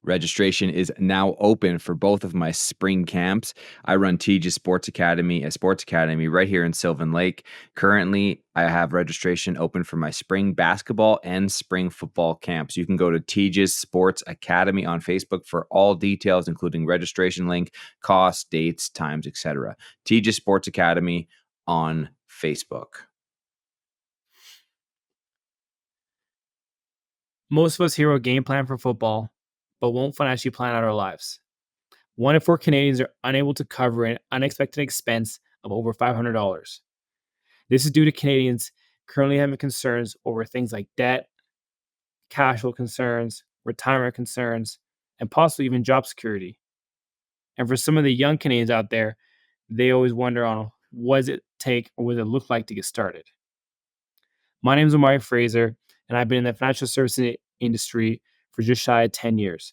Registration is now open for both of my spring camps. I run Tejas Sports Academy, a sports academy right here in Sylvan Lake. Currently, I have registration open for my spring basketball and spring football camps. You can go to Tejas Sports Academy on Facebook for all details, including registration link, costs, dates, times, etc. Tejas Sports Academy on Facebook. Most of us hear a game plan for football, but won't financially plan out our lives. 1 in 4 Canadians are unable to cover an unexpected expense of over $500. This is due to Canadians currently having concerns over things like debt, cash flow concerns, retirement concerns, and possibly even job security. And for some of the young Canadians out there, they always wonder on what does it take or what does it look like to get started. My name is Omari Fraser, and I've been in the financial services industry for just shy of 10 years.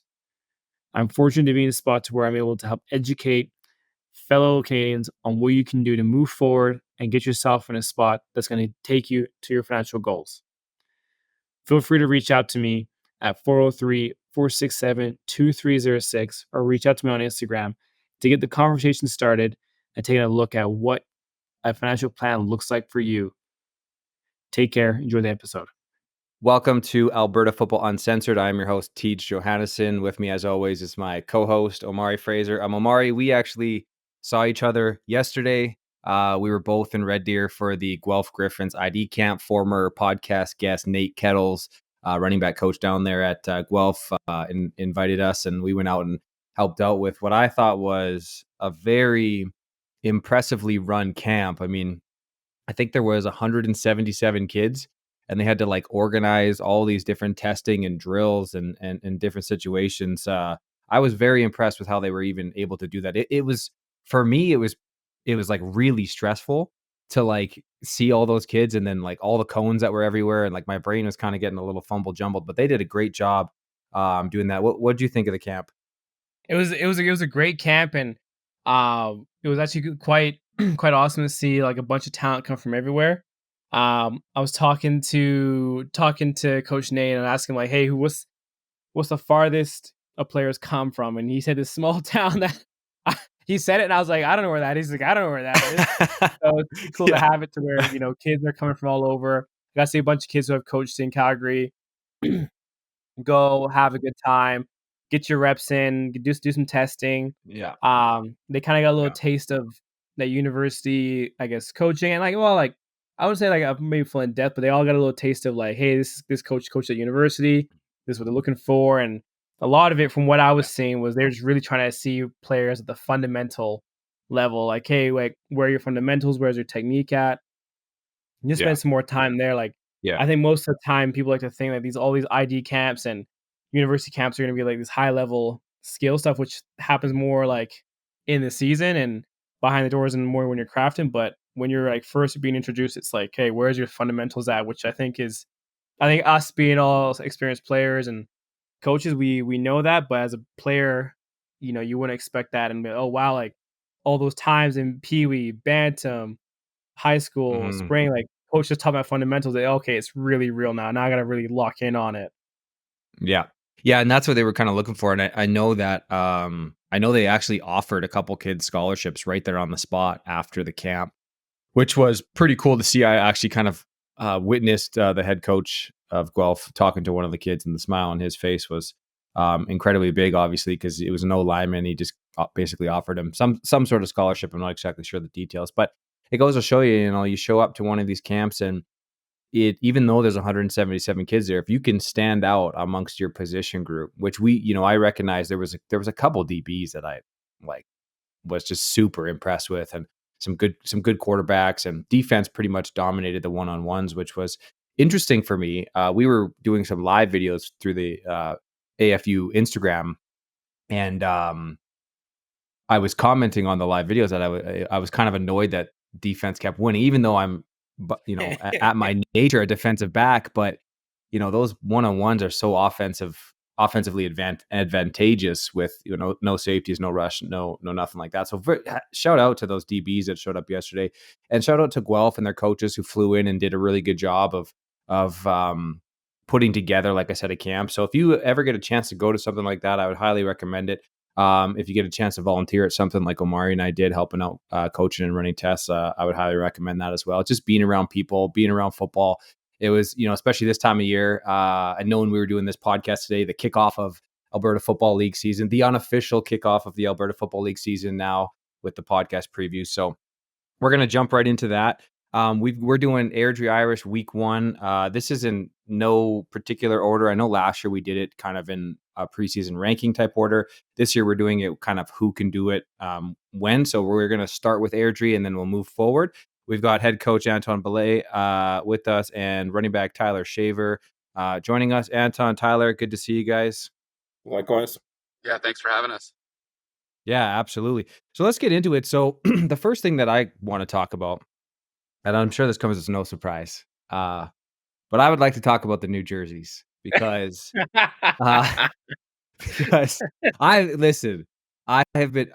I'm fortunate to be in a spot to where I'm able to help educate fellow Canadians on what you can do to move forward and get yourself in a spot that's going to take you to your financial goals. Feel free to reach out to me at 403-467-2306 or reach out to me on Instagram to get the conversation started and taking a look at what a financial plan looks like for you. Take care. Enjoy the episode. Welcome to Alberta Football Uncensored. I'm your host, Tej Johannesson. With me, as always, is my co-host, Omari Fraser. I'm Omari. We actually saw each other yesterday. We were both in Red Deer for the Guelph Griffins ID camp. Former podcast guest Nate Kettles, running back coach down there at Guelph, invited us, and we went out and helped out with what I thought was a very impressively run camp. I mean, I think there was 177 kids, and they had to like organize all these different testing and drills and different situations. I was very impressed with how they were even able to do that. It was, for me, it was like really stressful to like see all those kids and then like all the cones that were everywhere, and like my brain was kind of getting a little fumble jumbled. But they did a great job doing that. What did you think of the camp? It was a great camp, and it was actually quite awesome to see like a bunch of talent come from everywhere. I was talking to Coach Nate and asking like, "Hey, what's the farthest a player's come from?" And he said this small town that he said it, and I was like, "I don't know where that is." He's like, "I don't know where that is." So it's pretty cool to have it to where kids are coming from all over. I got to see a bunch of kids who have coached in Calgary. Go have a good time, get your reps in, do some testing. Yeah. They kind of got a little taste of that university, I guess, coaching, and like I would say like maybe full in depth, but they all got a little taste of like, hey, this coach coached at university. This is what they're looking for, and a lot of it, from what I was seeing, was they're just really trying to see players at the fundamental level. Like, hey, like where are your fundamentals? Where's your technique at? And just spend some more time there. Like, I think most of the time people like to think that all these ID camps and university camps are going to be like this high level skill stuff, which happens more like in the season and behind the doors and more when you're crafting. But when you're like first being introduced, it's like, hey, where's your fundamentals at? Which I think us being all experienced players and coaches, we know that, but as a player, you wouldn't expect that and be, oh wow, like all those times in Pee Wee, Bantam, high school, spring, like coach just taught my fundamentals. Like, okay, it's really real now. Now I got to really lock in on it. Yeah. Yeah. And that's what they were kind of looking for. And I know that, I know they actually offered a couple kids scholarships right there on the spot after the camp, which was pretty cool to see. I actually kind of witnessed the head coach of Guelph talking to one of the kids, and the smile on his face was incredibly big, obviously, because it was an O-lineman. He just basically offered him some sort of scholarship. I'm not exactly sure the details, but it goes to show you, you show up to one of these camps, and even though there's 177 kids there, if you can stand out amongst your position group, which I recognize there was a couple DBs that I like was just super impressed with, and some good quarterbacks, and defense pretty much dominated the one-on-ones, which was interesting for me. We were doing some live videos through the AFU Instagram, and I was commenting on the live videos that I was kind of annoyed that defense kept winning, even though I'm, at my nature a defensive back. But those one-on-ones are so offensively advantageous with no safeties, no rush, no nothing like that. So shout out to those DBs that showed up yesterday, and shout out to Guelph and their coaches who flew in and did a really good job of putting together, like I said, a camp. So if you ever get a chance to go to something like that, I would highly recommend it. If you get a chance to volunteer at something like Omari and I did, helping out coaching and running tests, I would highly recommend that as well. Just being around people, being around football. It was, especially this time of year. I know when we were doing this podcast today, the kickoff of Alberta Football League season, the unofficial kickoff of the Alberta Football League season now with the podcast preview. So we're going to jump right into that. We're doing Airdrie Irish week 1. This is in no particular order. I know last year we did it kind of in a preseason ranking type order. This year we're doing it kind of who can do it when. So we're going to start with Airdrie and then we'll move forward. We've got head coach Anton Belay with us and running back Tyler Shaver joining us. Anton, Tyler, good to see you guys. Likewise. Yeah, thanks for having us. Yeah, absolutely. So let's get into it. So the first thing that I want to talk about, and I'm sure this comes as no surprise, but I would like to talk about the New Jerseys because uh, because I listen. I have been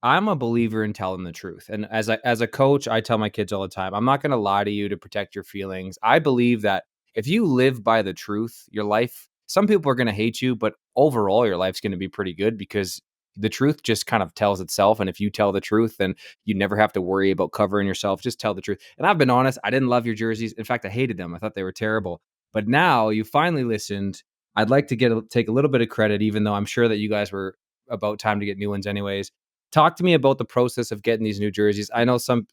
I'm a believer in telling the truth. And as a coach, I tell my kids all the time, I'm not going to lie to you to protect your feelings. I believe that if you live by the truth, your life, some people are going to hate you, but overall your life's going to be pretty good because the truth just kind of tells itself. And if you tell the truth, then you never have to worry about covering yourself. Just tell the truth. And I've been honest, I didn't love your jerseys. In fact, I hated them. I thought they were terrible. But now you finally listened. I'd like to take a little bit of credit, even though I'm sure that you guys were about time to get new ones anyways. Talk to me about the process of getting these new jerseys. I know some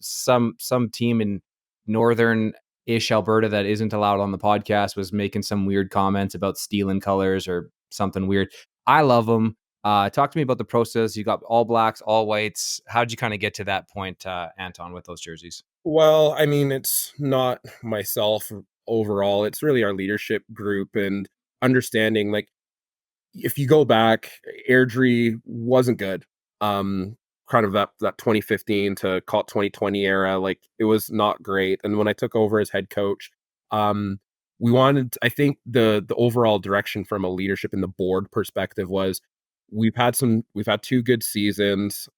team in northern-ish Alberta that isn't allowed on the podcast was making some weird comments about stealing colors or something weird. I love them. Talk to me about the process. You got all blacks, all whites. How'd you kind of get to that point, Anton, with those jerseys? Well, I mean, it's not myself overall. It's really our leadership group and understanding. Like, if you go back, Airdrie wasn't good. Um, Kind of that 2015 to call it 2020 era, like it was not great. And when I took over as head coach, um, we wanted. I think the overall direction from a leadership and the board perspective was we've had 2 good seasons.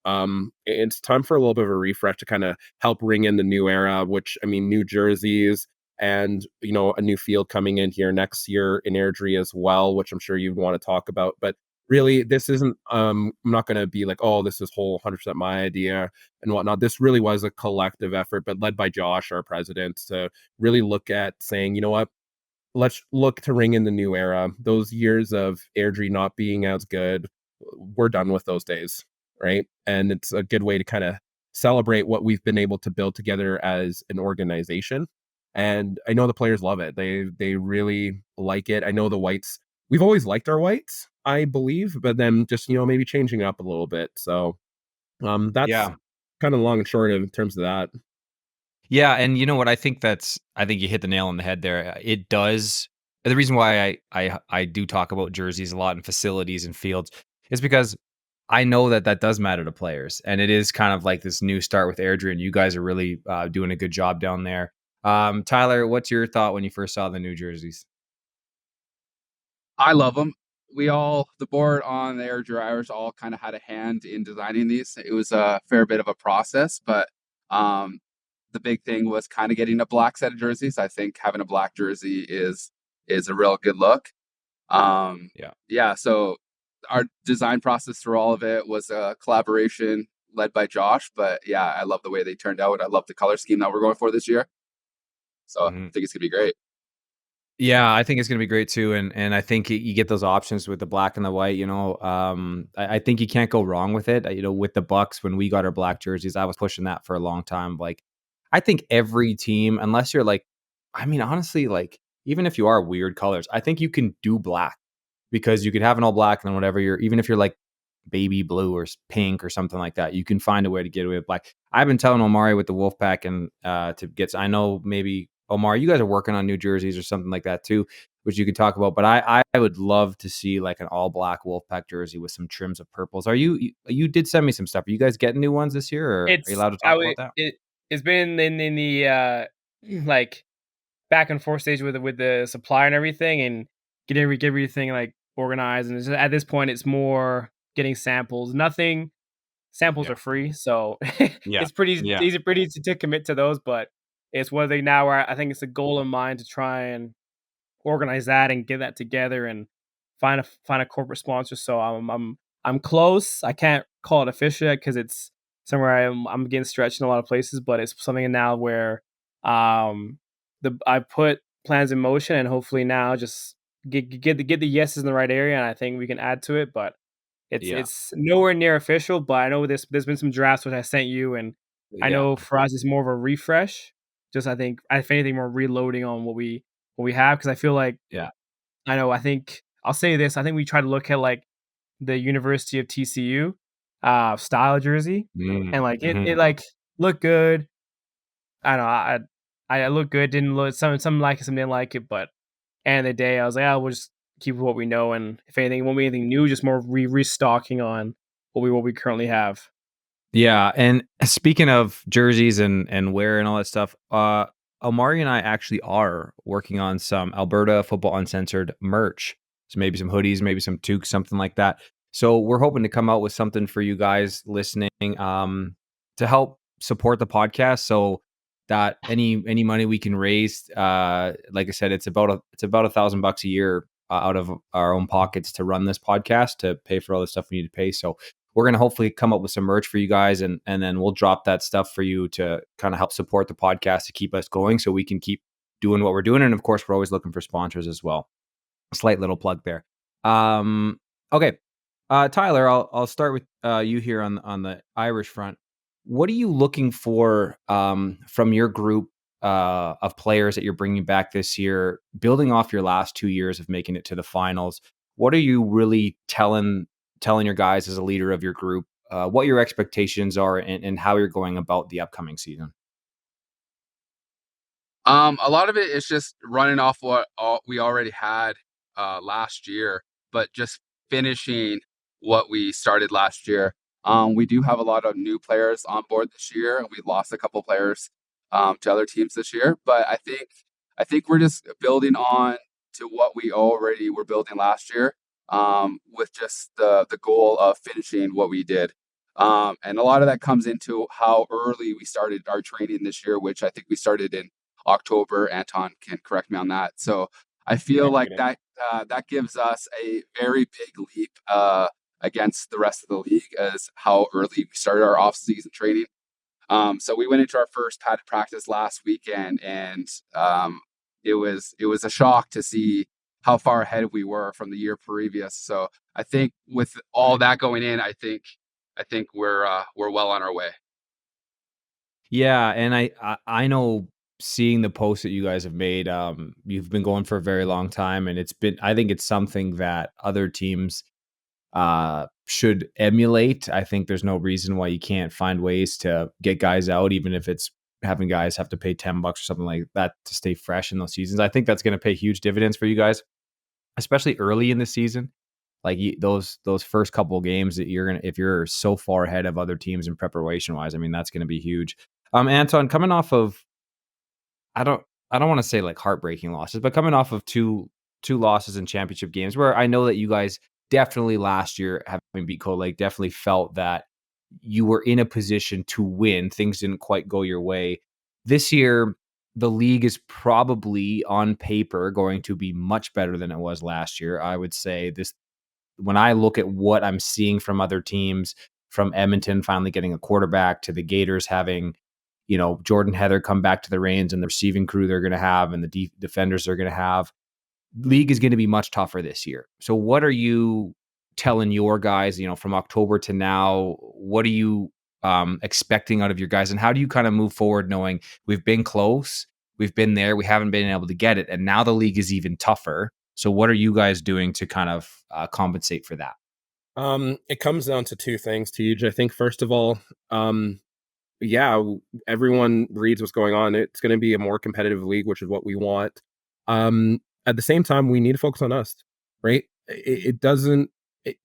It's time for a little bit of a refresh to kind of help ring in the new era, which I mean, new jerseys and a new field coming in here next year in Airdrie as well, which I'm sure you'd want to talk about. But really, this isn't. I'm not going to be like, oh, this is whole 100% my idea and whatnot. This really was a collective effort, but led by Josh, our president, to really look at saying, you know what, let's look to ring in the new era. Those years of Airdrie not being as good, we're done with those days, right? And it's a good way to kind of celebrate what we've been able to build together as an organization. And I know the players love it. They really like it. I know the whites. We've always liked our whites, I believe, but then just maybe changing it up a little bit. So that's Yeah. kind of long and short of in terms of that. Yeah, and you know what? I think you hit the nail on the head there. It does. The reason why I do talk about jerseys a lot and facilities and fields is because I know that that does matter to players, and it is kind of like this new start with Airdrie, and you guys are really doing a good job down there. Tyler, what's your thought when you first saw the new jerseys? I love them. The board on the Air Dryers all kind of had a hand in designing these. It was a fair bit of a process, but um, the big thing was kind of getting a black set of jerseys. I think having a black jersey is a real good look. Yeah. Yeah, so our design process through all of it was a collaboration led by Josh, but yeah, I love the way they turned out. I love the color scheme that we're going for this year. So I Mhm. think it's gonna be great. Yeah, I think it's gonna be great too, and I think you get those options with the black and the white. I think you can't go wrong with it. With the Bucks when we got our black jerseys, I was pushing that for a long time. Like, I think every team, unless you're like, I mean, honestly, like even if you are weird colors, I think you can do black because you could have an all black and then whatever even if you're like baby blue or pink or something like that, you can find a way to get away with black. I've been telling Omari with the Wolfpack and to get. I know maybe Omar, you guys are working on new jerseys or something like that too, which you could talk about. But I would love to see like an all black Wolfpack jersey with some trims of purples. You did send me some stuff. Are you guys getting new ones this year, or are you It's allowed to I talk would about that? it's been in the, like, back and forth stage with the supplier and everything, and get everything, like, organized, and it's at this point, it's more getting samples. Nothing Samples Yeah, are free, so yeah, it's pretty yeah, easy pretty easy to commit to those, but it's one thing now where I think it's a goal of mine to try and organize that and get that together and find a corporate sponsor. So I'm close. I can't call it official yet because it's somewhere I'm getting stretched in a lot of places, but it's something now where um I put plans in motion and hopefully now just get the yeses in the right area, and I think we can add to it. But Yeah. it's nowhere near official, but I know there's been some drafts which I sent you, and I Yeah. know for us it's more of a refresh. Just I think if anything we're reloading on what we have because I feel like Yeah. I think I'll say this. I think we try to look at like the University of TCU style jersey, and like it Mhm. like looked good. I don't know. I look good. Didn't look some like it, some didn't like it, but end of the day, I was like, oh, we'll just keep what we know, and if anything, it won't be anything new. Just more restocking on what we currently have. Yeah, and speaking of jerseys and wear and all that stuff, Omari and I actually are working on some Alberta Football Uncensored merch. So maybe some hoodies, maybe some toques, something like that. So we're hoping to come out with something for you guys listening, to help support the podcast. So that any money we can raise, like I said, it's about $1,000 a year out of our own pockets to run this podcast to pay for all the stuff we need to pay. So we're going to hopefully come up with some merch for you guys, and then we'll drop that stuff for you to kind of help support the podcast to keep us going so we can keep doing what we're doing. And of course, we're always looking for sponsors as well. A slight little plug there. Okay. Tyler, I'll start with you here on the Irish front. What are you looking for from your group of players that you're bringing back this year, building off your last 2 years of making it to the finals? What are you really telling your guys as a leader of your group, what your expectations are and how you're going about the upcoming season? A lot of it is just running off what we already had last year, but just finishing what we started last year. We do have a lot of new players on board this year, and we lost a couple players to other teams this year. But I think we're just building on to what we already were building last year, with just the goal of finishing what we did. And a lot of that comes into how early we started our training this year, which I think we started in October. Anton can correct me on that. So I feel like beginning. that gives us a very big leap against the rest of the league as how early we started our off-season training. So we went into our first padded practice last weekend, and it was a shock to see how far ahead we were from the year previous. So I think with all that going in, I think we're well on our way. Yeah, and I know seeing the posts that you guys have made, you've been going for a very long time, and I think it's something that other teams should emulate. I think there's no reason why you can't find ways to get guys out, even if it's having guys have to pay $10 or something like that to stay fresh in those seasons. I think that's going to pay huge dividends for you guys, especially early in the season. Like those first couple of games that if you're so far ahead of other teams in preparation wise, I mean that's going to be huge. Anton, coming off of I don't I don't want to say like heartbreaking losses, but coming off of two losses in championship games, where I know that you guys definitely last year, having beat Cold Lake, definitely felt that you were in a position to win. Things didn't quite go your way. This year, the league is probably on paper going to be much better than it was last year. I would say this when I look at what I'm seeing from other teams, from Edmonton finally getting a quarterback to the Gators having, Jordan Heather come back to the reins and the receiving crew they're going to have and the defenders they're going to have, league is going to be much tougher this year. So what are you telling your guys, from October to now? What are you expecting out of your guys? And how do you kind of move forward knowing we've been close, we've been there, we haven't been able to get it, and now the league is even tougher. So what are you guys doing to kind of compensate for that? It comes down to two things, Tej. I think first of all, yeah, everyone reads what's going on. It's going to be a more competitive league, which is what we want. At the same time, we need to focus on us, right? It doesn't.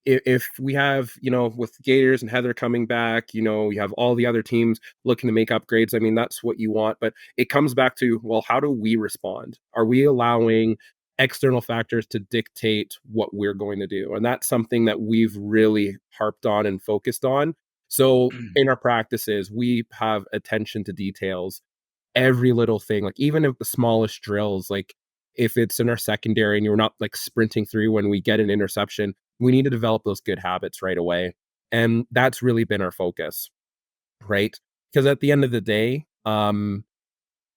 If we have, with Gators and Heather coming back, you have all the other teams looking to make upgrades. I mean, that's what you want, but it comes back to, well, how do we respond? Are we allowing external factors to dictate what we're going to do? And that's something that we've really harped on and focused on. So in our practices, we have attention to details, every little thing, like even if the smallest drills, like if it's in our secondary and you're not like sprinting through when we get an interception, we need to develop those good habits right away. And that's really been our focus, right? Because at the end of the day,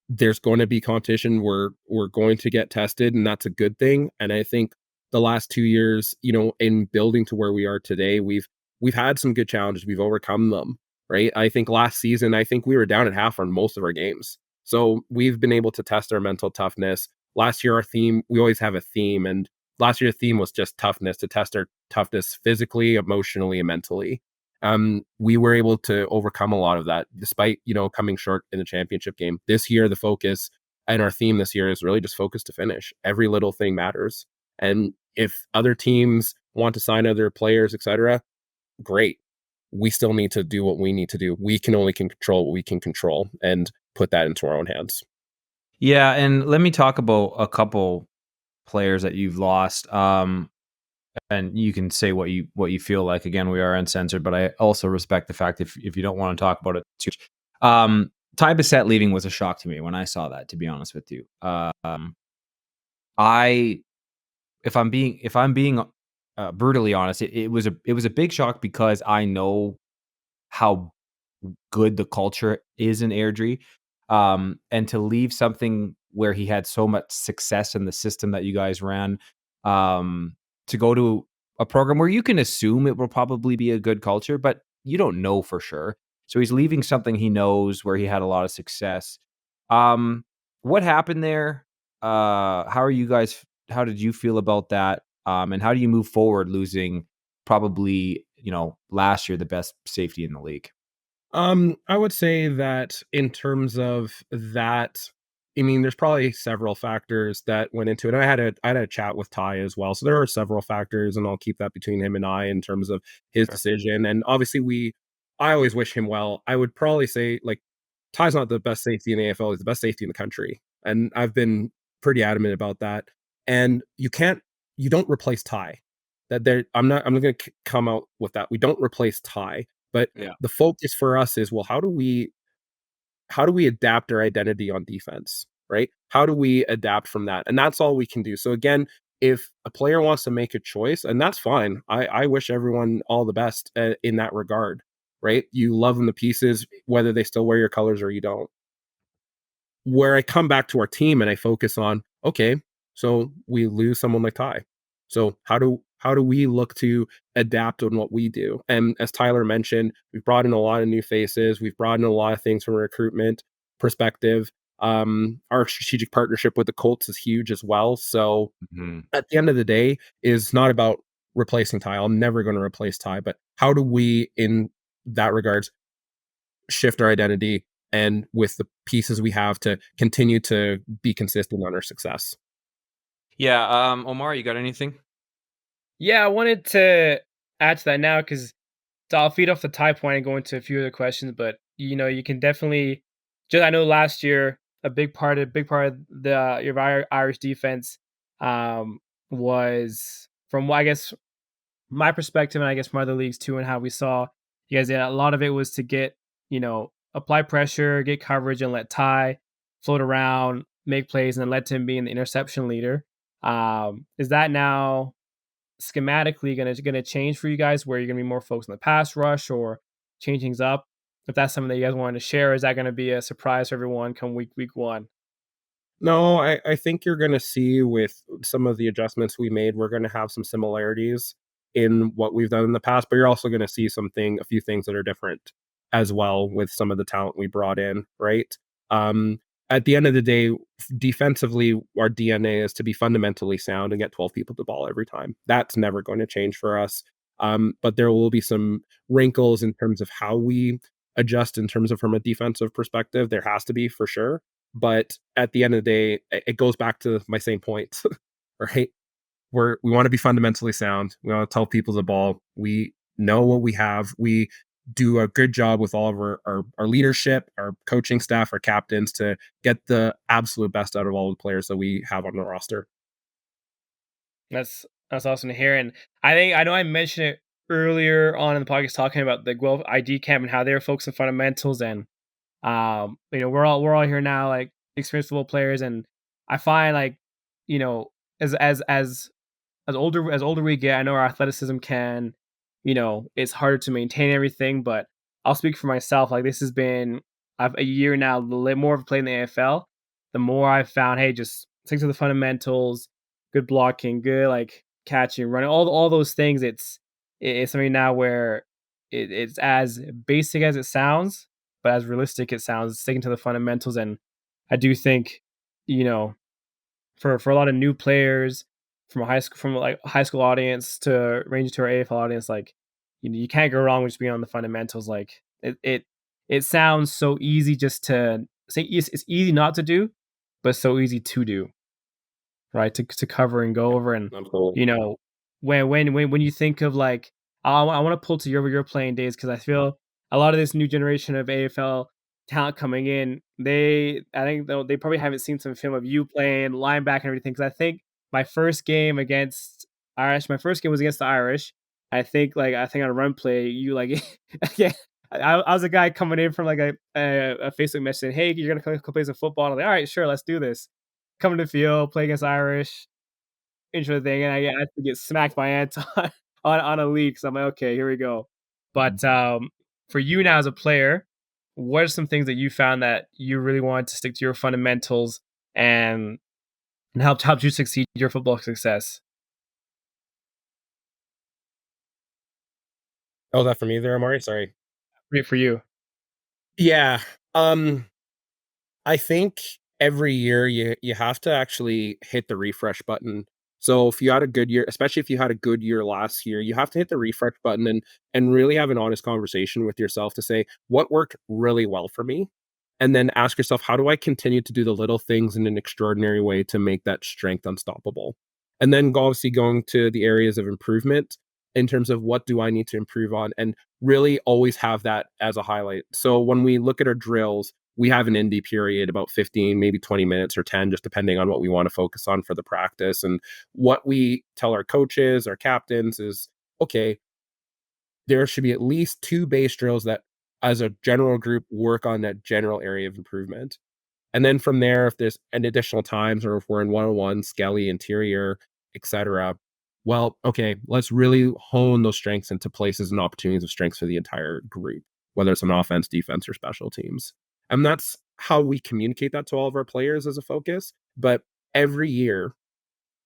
there's going to be competition. We're going to get tested, and that's a good thing. And I think the last 2 years, in building to where we are today, we've had some good challenges. We've overcome them, right? I think last season, I think we were down at half on most of our games. So we've been able to test our mental toughness. Last year, our theme, we always have a theme, and last year the theme was just toughness, to test our toughness physically, emotionally, and mentally. We were able to overcome a lot of that despite, coming short in the championship game. This year, the focus and our theme this year is really just focus to finish. Every little thing matters. And if other teams want to sign other players, etc., great. We still need to do what we need to do. We can only control what we can control and put that into our own hands. Yeah, and let me talk about a couple players that you've lost. And you can say what you feel like. Again, we are uncensored, but I also respect the fact if you don't want to talk about it too much. Ty Bissett leaving was a shock to me when I saw that, to be honest with you. I if I'm being brutally honest, it was a big shock because I know how good the culture is in Airdrie. And to leave something where he had so much success in the system that you guys ran, to go to a program where you can assume it will probably be a good culture, but you don't know for sure. So he's leaving something he knows where he had a lot of success. What happened there? How did you feel about that? And how do you move forward losing probably, last year the best safety in the league? I would say that in terms of that, I mean, there's probably several factors that went into it. And I had a chat with Ty as well. So there are several factors, and I'll keep that between him and I in terms of his Sure. decision. And obviously I always wish him well. I would probably say like Ty's not the best safety in the AFL, he's the best safety in the country. And I've been pretty adamant about that. And you don't replace Ty. I'm not gonna come out with that. We don't replace Ty. But Yeah. the focus for us is, well, how do we adapt our identity on defense, right? How do we adapt from that? And that's all we can do. So again, if a player wants to make a choice, and that's fine, I wish everyone all the best in that regard, right? You love them to pieces, whether they still wear your colors or you don't. Where I come back to our team and I focus on, okay, so we lose someone like Ty. So how do we look to adapt on what we do? And as Tyler mentioned, we've brought in a lot of new faces. We've brought in a lot of things from a recruitment perspective. Our strategic partnership with the Colts is huge as well. So Mhm. at the end of the day, is not about replacing Ty. I'm never going to replace Ty, but how do we, in that regards, shift our identity and with the pieces we have to continue to be consistent on our success. Yeah. Omar, you got anything? Yeah, I wanted to add to that now because I'll feed off the tie point and go into a few other questions. But you can definitely just I know last year a big part of the your Irish defense um, was from I guess my perspective, and I guess from other leagues too, and how we saw you guys did a lot of it was to get apply pressure, get coverage, and let Ty float around, make plays, and then let him be an interception leader. Is that now schematically gonna change for you guys where you're gonna be more focused on the pass rush or change things up? If that's something that you guys wanted to share, is that gonna be a surprise for everyone come week one? No, I think you're going to see with some of the adjustments we made, we're going to have some similarities in what we've done in the past, but you're also going to see a few things that are different as well with some of the talent we brought in, right? Um, at the end of the day, defensively, our DNA is to be fundamentally sound and get 12 people the ball every time. That's never going to change for us. But there will be some wrinkles in terms of how we adjust in terms of from a defensive perspective. There has to be for sure, but at the end of the day, it goes back to my same point, right? We want to be fundamentally sound. We want to tell people the ball. We know what we have. We do a good job with all of our leadership, our coaching staff, our captains to get the absolute best out of all the players that we have on the roster. That's awesome to hear. And I know I mentioned it earlier on in the podcast talking about the Guelph ID camp and how they're focused on fundamentals. And we're all here now, like experienced football players, and I find like you know, as older we get, I know our athleticism can, it's harder to maintain everything. But I'll speak for myself. Like this has been I've a year now, the more I've played in the AFL, the more I've found, hey, just stick to the fundamentals, good blocking, good like catching, running, all those things. It's something now where it's as basic as it sounds, but as realistic it sounds, sticking to the fundamentals. And I do think, you know, for a lot of new players from a high school audience to range to our AFL audience, like you can't go wrong with just being on the fundamentals. Like it sounds so easy just to say. It's easy not to do, but so easy to do, right? To cover and go over. And Absolutely. you know, when you think of like, I want to pull to your playing days, because I feel a lot of this new generation of AFL talent coming in, I think they probably haven't seen some film of you playing linebacker and everything. Because I think my first game was against the Irish. I think on a run play, you like, yeah. I was a guy coming in from like a Facebook message saying, "Hey, you're gonna come play some football." And I'm like, "All right, sure, let's do this." Come to the field, play against Irish, intro thing, and I had to get smacked by Anton on a lead. So I'm like, okay, here we go. But for you now as a player, what are some things that you found that you really wanted to stick to your fundamentals and helped you succeed your football success? Oh, that for me there, Amari? Sorry. Great for you. Yeah. Um, I think every year you have to actually hit the refresh button. So if you had a good year, especially if you had a good year last year, you have to hit the refresh button and really have an honest conversation with yourself to say what worked really well for me. And then ask yourself, how do I continue to do the little things in an extraordinary way to make that strength unstoppable? And then obviously going to the areas of improvement in terms of what do I need to improve on, and really always have that as a highlight. So when we look at our drills, we have an indie period about 15, maybe 20 minutes or 10, just depending on what we want to focus on for the practice. And what we tell our coaches, our captains is, okay, there should be at least two base drills that as a general group work on that general area of improvement. And then from there, if there's an additional times or if we're in one-on-one, skelly, interior, etc., well, okay, let's really hone those strengths into places and opportunities of strengths for the entire group, whether it's an offense, defense, or special teams. And that's how we communicate that to all of our players as a focus. But every year,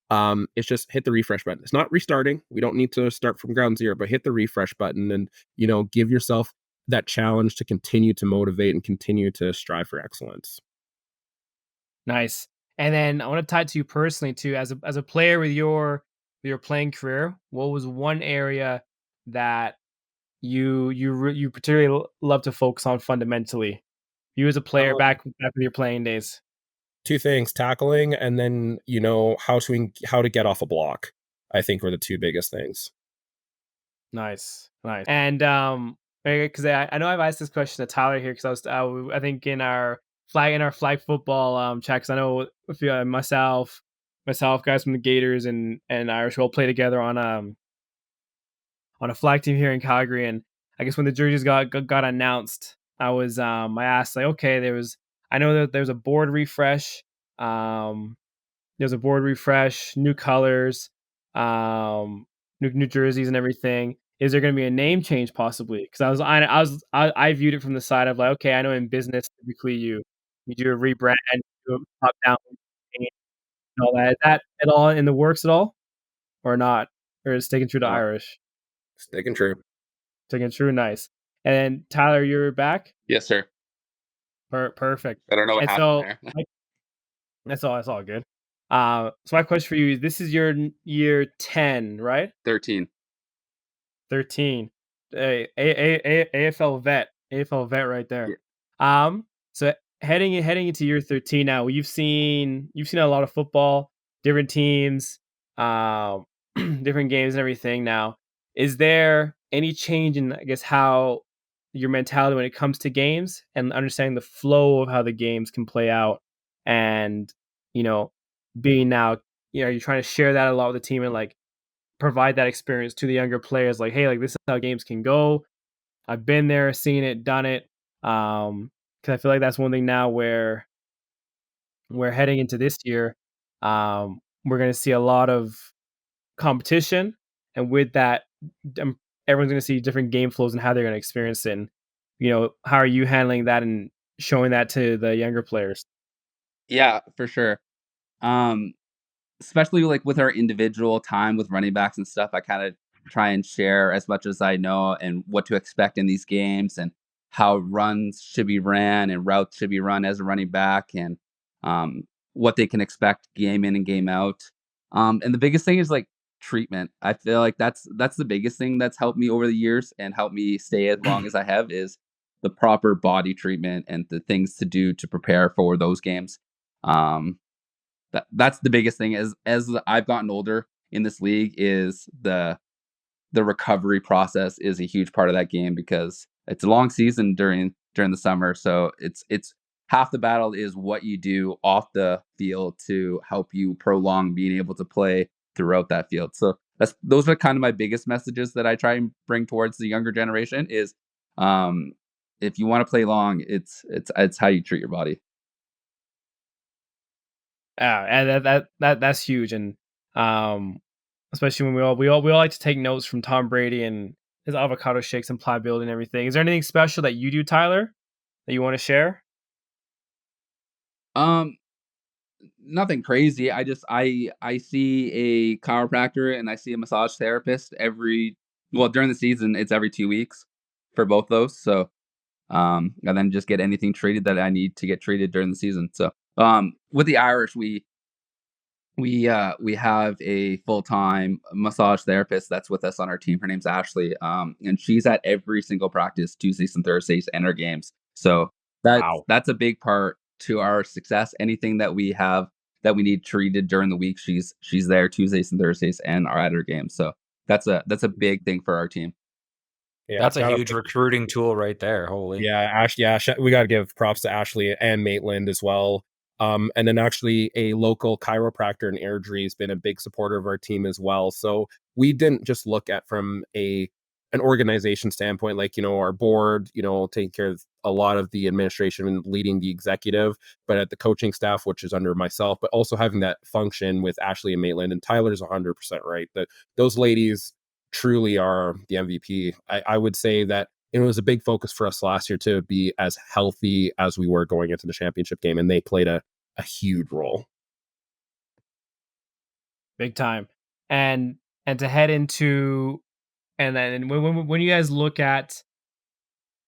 it's just hit the refresh button. It's not restarting. We don't need to start from ground zero, but hit the refresh button and, give yourself that challenge to continue to motivate and continue to strive for excellence. Nice. And then I want to tie it to you personally too, as a player with your playing career. What was one area that you particularly love to focus on fundamentally? You as a player Um, back with your playing days. Two things: tackling, and then how to get off a block. I think were the two biggest things. Nice, nice. And because I know I've asked this question to Tyler here, because I think in our flag football chat, 'cause I know a few myself guys from the Gators and Irish all play together on a flag team here in Calgary. And I guess when the jerseys got announced, I asked, like, okay, I know that there's a board refresh. Um, there's a board refresh, new colors, new jerseys and everything. Is there going to be a name change possibly? Because I viewed it from the side of like, okay, I know in business typically you do a rebrand, you do a top down and all that. Is that at all in the works at all, or not? Or is it sticking true to Uh, Irish? Sticking true. Sticking true, nice. And then Tyler, you're back. Yes, sir. Perfect. I don't know what And happened so there. that's all good. So my question for you is: this is your year 10, right? 13. 13. AFL vet right there. Yeah. So heading into year 13 now, you've seen a lot of football, different teams, um, different games and everything now. Is there any change in, I guess, how your mentality when it comes to games and understanding the flow of how the games can play out, and you know, being now, you're trying to share that a lot with the team and like provide that experience to the younger players, like, hey, like this is how games can go. I've been there, seen it, done it. Because I feel like that's one thing now where we're heading into this year. we're going to see a lot of competition, and with that, everyone's going to see different game flows and how they're going to experience it. And, how are you handling that and showing that to the younger players? Yeah, for sure. Um, Especially like with our individual time with running backs and stuff, I kind of try and share as much as I know and what to expect in these games and how runs should be ran and routes should be run as a running back and um, what they can expect game in and game out. And the biggest thing is like treatment. I feel like that's the biggest thing that's helped me over the years and helped me stay as long as I have is the proper body treatment and the things to do to prepare for those games. Um, that's the biggest thing as I've gotten older in this league is the recovery process is a huge part of that game because it's a long season during the summer. So it's half the battle is what you do off the field to help you prolong being able to play throughout that field. So those are kind of my biggest messages that I try and bring towards the younger generation is um if you want to play long, it's how you treat your body. Yeah, and that's huge, and um, especially when we all like to take notes from Tom Brady and his avocado shakes and pliability and everything. Is there anything special that you do, Tyler, that you want to share? Um Nothing crazy. I see a chiropractor and I see a massage therapist during the season it's every 2 weeks for both those. So and then just get anything treated that I need to get treated during the season. So with the Irish we have a full-time massage therapist that's with us on our team. Her name's Ashley. And she's at every single practice Tuesdays and Thursdays and our games. So Wow. that's a big part to our success. Anything that we have that we need treated during the week, she's there Tuesdays and Thursdays and are at our games. So that's a big thing for our team. Yeah, That's a gotta huge recruiting tool right there. Holy. Yeah, we gotta give props to Ashley and Maitland as well. And then actually a local chiropractor in Airdrie has been a big supporter of our team as well. So we didn't just look at from an organization standpoint, like, our board, taking care of a lot of the administration and leading the executive, but at the coaching staff, which is under myself, but also having that function with Ashley and Maitland. And Tyler's 100% right that those ladies truly are the MVP. I would say that it was a big focus for us last year to be as healthy as we were going into the championship game, and they played a huge role. Big time. And to head into, and then when you guys look at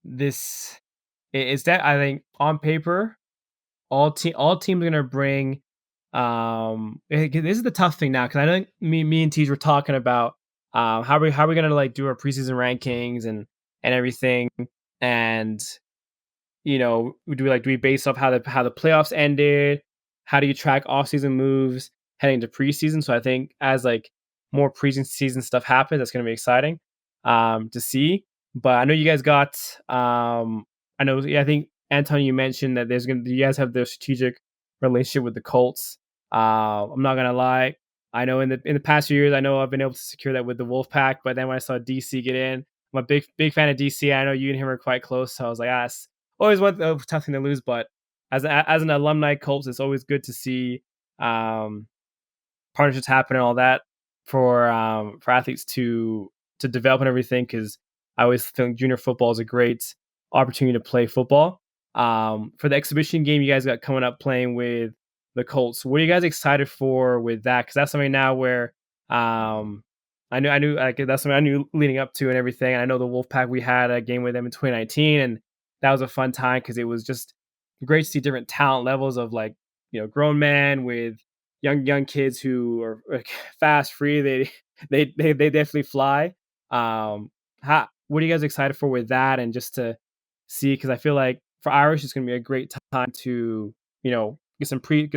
this, is that, I think, on paper, all teams are gonna bring. This is the tough thing now because I know me and Tej were talking about how we gonna like do our preseason rankings and everything, and do we base off how the playoffs ended? How do you track off-season moves heading to preseason? So I think as like more preseason stuff happens, that's going to be exciting to see. But I know you guys got I know, yeah, I think Anton, you mentioned that you guys have the strategic relationship with the Colts. I'm not gonna lie. I know in the past few years, I know I've been able to secure that with the Wolfpack. But then when I saw DC get in, I'm a big fan of DC. I know you and him are quite close, so I was like, it's always one tough thing to lose. But as an alumni Colts, it's always good to see um, partnerships happen and all that for athletes to develop and everything. Because I always think junior football is a great opportunity to play football. For the exhibition game you guys got coming up playing with the Colts, what are you guys excited for with that? Because that's something now where I knew like that's something I knew leading up to and everything. And I know the Wolfpack, we had a game with them in 2019, and that was a fun time because it was just great to see different talent levels of like grown men with young kids who are like, fast, free. They definitely fly. What are you guys excited for with that? And just to see, because I feel like for Irish, it's going to be a great time to get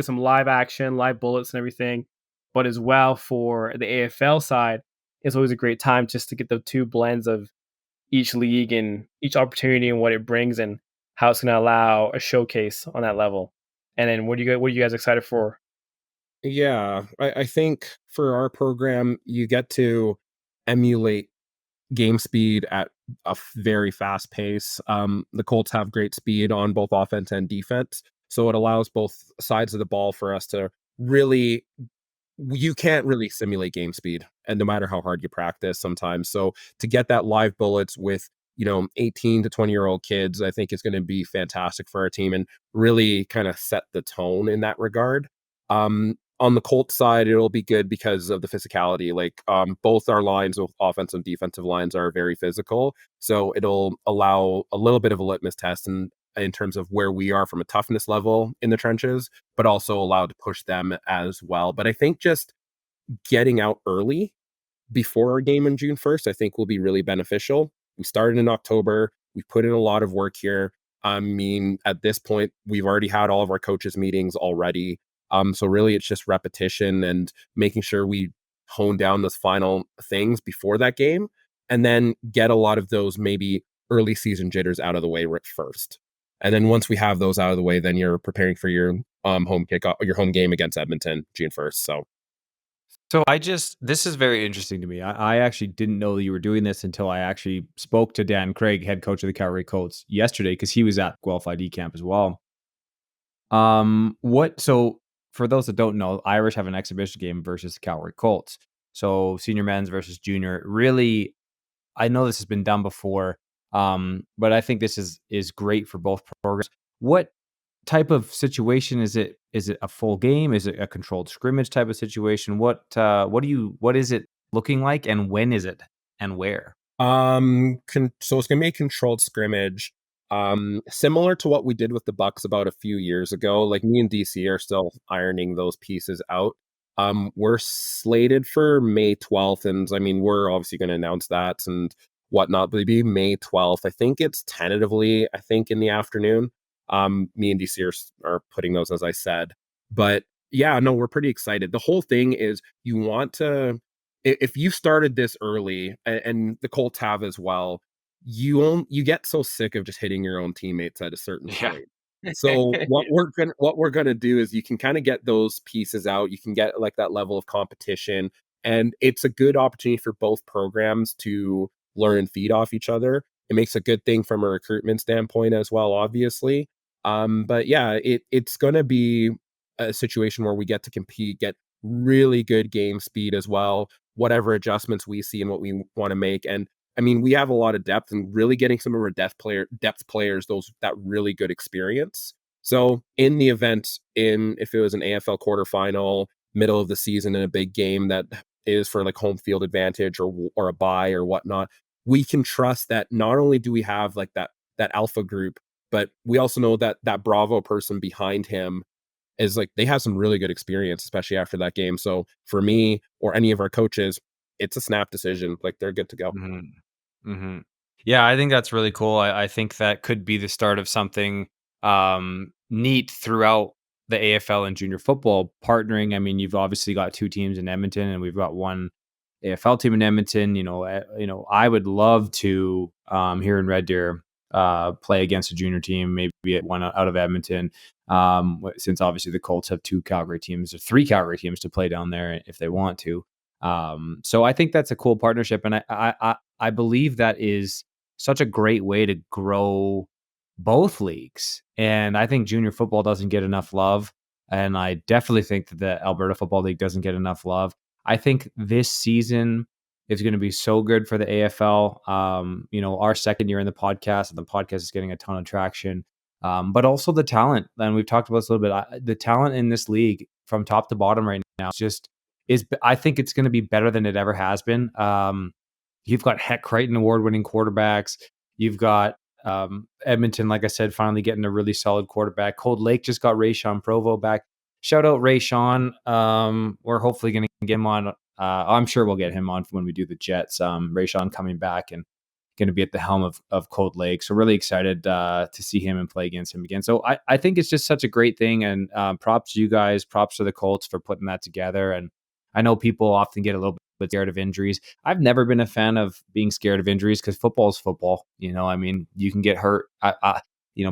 some live action, live bullets, and everything. But as well for the AFL side, it's always a great time just to get the two blends of each league and each opportunity and what it brings and how it's going to allow a showcase on that level. And then what are you guys excited for? Yeah, I think for our program, you get to emulate game speed at a very fast pace. The Colts have great speed on both offense and defense, so it allows both sides of the ball for us to really you can't really simulate game speed, and no matter how hard you practice sometimes. So to get that live bullets with, 18 to 20-year-old kids, I think is going to be fantastic for our team and really kind of set the tone in that regard. On the Colts side, it'll be good because of the physicality. Like, both our lines, both offensive and defensive lines, are very physical. So it'll allow a little bit of a litmus test in terms of where we are from a toughness level in the trenches, but also allowed to push them as well. But I think just getting out early before our game on June 1st, I think will be really beneficial. We started in October. We put in a lot of work here. I mean, at this point, we've already had all of our coaches' meetings already. So really, it's just repetition and making sure we hone down those final things before that game, and then get a lot of those maybe early season jitters out of the way first. And then once we have those out of the way, then you're preparing for your home kickoff, your home game against Edmonton, June 1st. So this is very interesting to me. I actually didn't know that you were doing this until I actually spoke to Dan Craig, head coach of the Calgary Colts, yesterday, because he was at Guelph ID camp as well. So for those that don't know, Irish have an exhibition game versus the Calgary Colts. So senior men's versus junior. Really, I know this has been done before, but I think this is great for both programs. What type of situation is it? Is it a full game? Is it a controlled scrimmage type of situation? What is it looking like, and when is it, and where? So it's gonna be a controlled scrimmage, similar to what we did with the Bucks about a few years ago. Like, me and DC are still ironing those pieces out. We're slated for May 12th, and I mean, we're obviously going to announce that and whatnot, but it'd be May 12th. I think it's tentatively, I think, in the afternoon. Me and DC are putting those, as I said, but yeah, no, we're pretty excited. The whole thing is, you want to, if you started this early, and the Colts have as well, you get so sick of just hitting your own teammates at a certain Yeah. point. So what we're gonna do is, you can kind of get those pieces out. You can get like that level of competition, and it's a good opportunity for both programs to learn and feed off each other. It makes a good thing from a recruitment standpoint as well, obviously. But yeah, it's gonna be a situation where we get to compete, get really good game speed as well, whatever adjustments we see and what we want to make. And I mean, we have a lot of depth, and really getting some of our depth players that really good experience. So in the event, in if it was an AFL quarterfinal, middle of the season, in a big game that is for like home field advantage or a bye or whatnot, we can trust that not only do we have like that alpha group, but we also know that that Bravo person behind him is like, they have some really good experience, especially after that game. So for me or any of our coaches, it's a snap decision. Like, they're good to go. Mm-hmm. Mm-hmm. Yeah, I think that's really cool. I think that could be the start of something neat throughout the AFL and junior football partnering. I mean, you've obviously got two teams in Edmonton, and we've got one AFL team in Edmonton. I would love to here in Red Deer play against a junior team, maybe at one out of Edmonton. Since obviously the Colts have two Calgary teams or three Calgary teams to play down there if they want to. So I think that's a cool partnership, and I believe that is such a great way to grow both leagues. And I think junior football doesn't get enough love, and I definitely think that the Alberta Football League doesn't get enough love. I think this season is going to be so good for the AFL. Our second year in the podcast, and the podcast is getting a ton of traction. But also the talent, and we've talked about this a little bit. The talent in this league from top to bottom right now I think it's going to be better than it ever has been. You've got Heck Crichton award-winning quarterbacks. You've got Edmonton, like I said, finally getting a really solid quarterback. Cold Lake just got Rayshon Provo back. Shout out Rayshon. We're hopefully going to get him on. I'm sure we'll get him on when we do the Jets. Rayshon coming back and going to be at the helm of Cold Lake. So really excited to see him and play against him again. So I think it's just such a great thing. And props to you guys. Props to the Colts for putting that together. And I know people often get a little bit scared of injuries. I've never been a fan of being scared of injuries, because football is football. I mean, you can get hurt.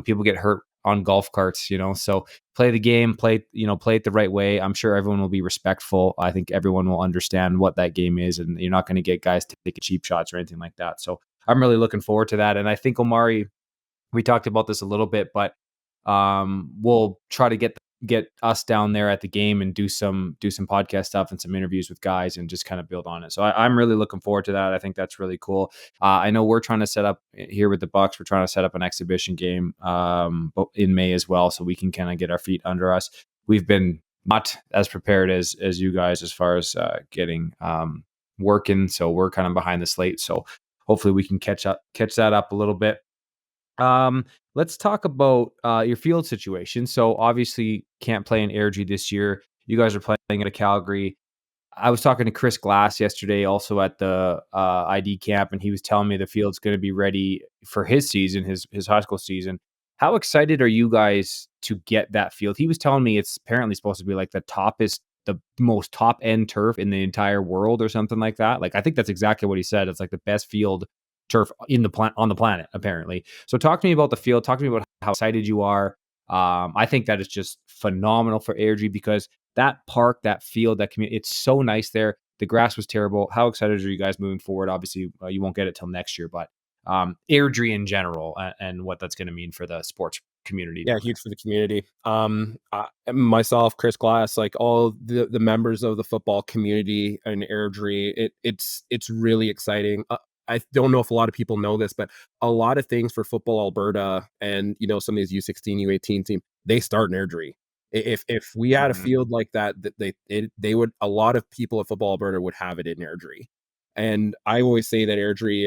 People get hurt on golf carts, so play the game, play it the right way. I'm sure everyone will be respectful. I think everyone will understand what that game is, and you're not going to get guys taking cheap shots or anything like that. So I'm really looking forward to that. And I think, Omari, we talked about this a little bit, but we'll try to get get us down there at the game and do some podcast stuff and some interviews with guys and just kind of build on it. So I'm really looking forward to that. I think that's really cool. I know we're trying to set up here with the Bucks. We're trying to set up an exhibition game in May as well, so we can kind of get our feet under us. We've been not as prepared as you guys as far as getting working, so we're kind of behind the slate. So hopefully we can catch that up a little bit. Let's talk about your field situation. So obviously can't play in Airdrie this year. You guys are playing at a Calgary. I was talking to Chris Glass yesterday, also at the ID camp, and he was telling me the field's going to be ready for his season, his high school season. How excited are you guys to get that field? He was telling me it's apparently supposed to be like the most top end turf in the entire world or something like that. Like, I think that's exactly what he said. It's like the best field turf on the planet, apparently. So talk to me about the field. Talk to me about how excited you are. I think that is just phenomenal for Airdrie because that park, that field, that community, it's so nice there. The grass was terrible. How excited are you guys moving forward? Obviously, you won't get it till next year, but Airdrie in general and what that's going to mean for the sports community. Yeah, huge for the community. Myself, Chris Glass, like all the members of the football community in Airdrie, it's really exciting. I don't know if a lot of people know this, but a lot of things for Football Alberta and some of these U16, U18 team, they start in Airdrie. If we had a field like that, they would, a lot of people at Football Alberta would have it in Airdrie. And I always say that Airdrie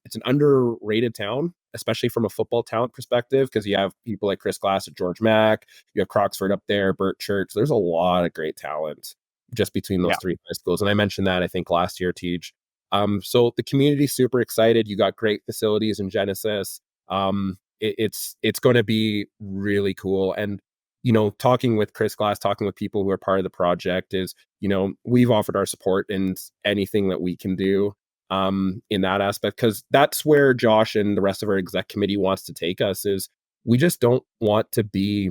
it's an underrated town, especially from a football talent perspective, because you have people like Chris Glass at George Mack, you have Croxford up there, Bert Church. There's a lot of great talent just between those three high schools. And I mentioned that, I think, last year, Tej. So the community's super excited. You got great facilities in Genesis. It's going to be really cool. And talking with Chris Glass, talking with people who are part of the project is, we've offered our support in anything that we can do in that aspect, because that's where Josh and the rest of our exec committee wants to take us. Is we just don't want to be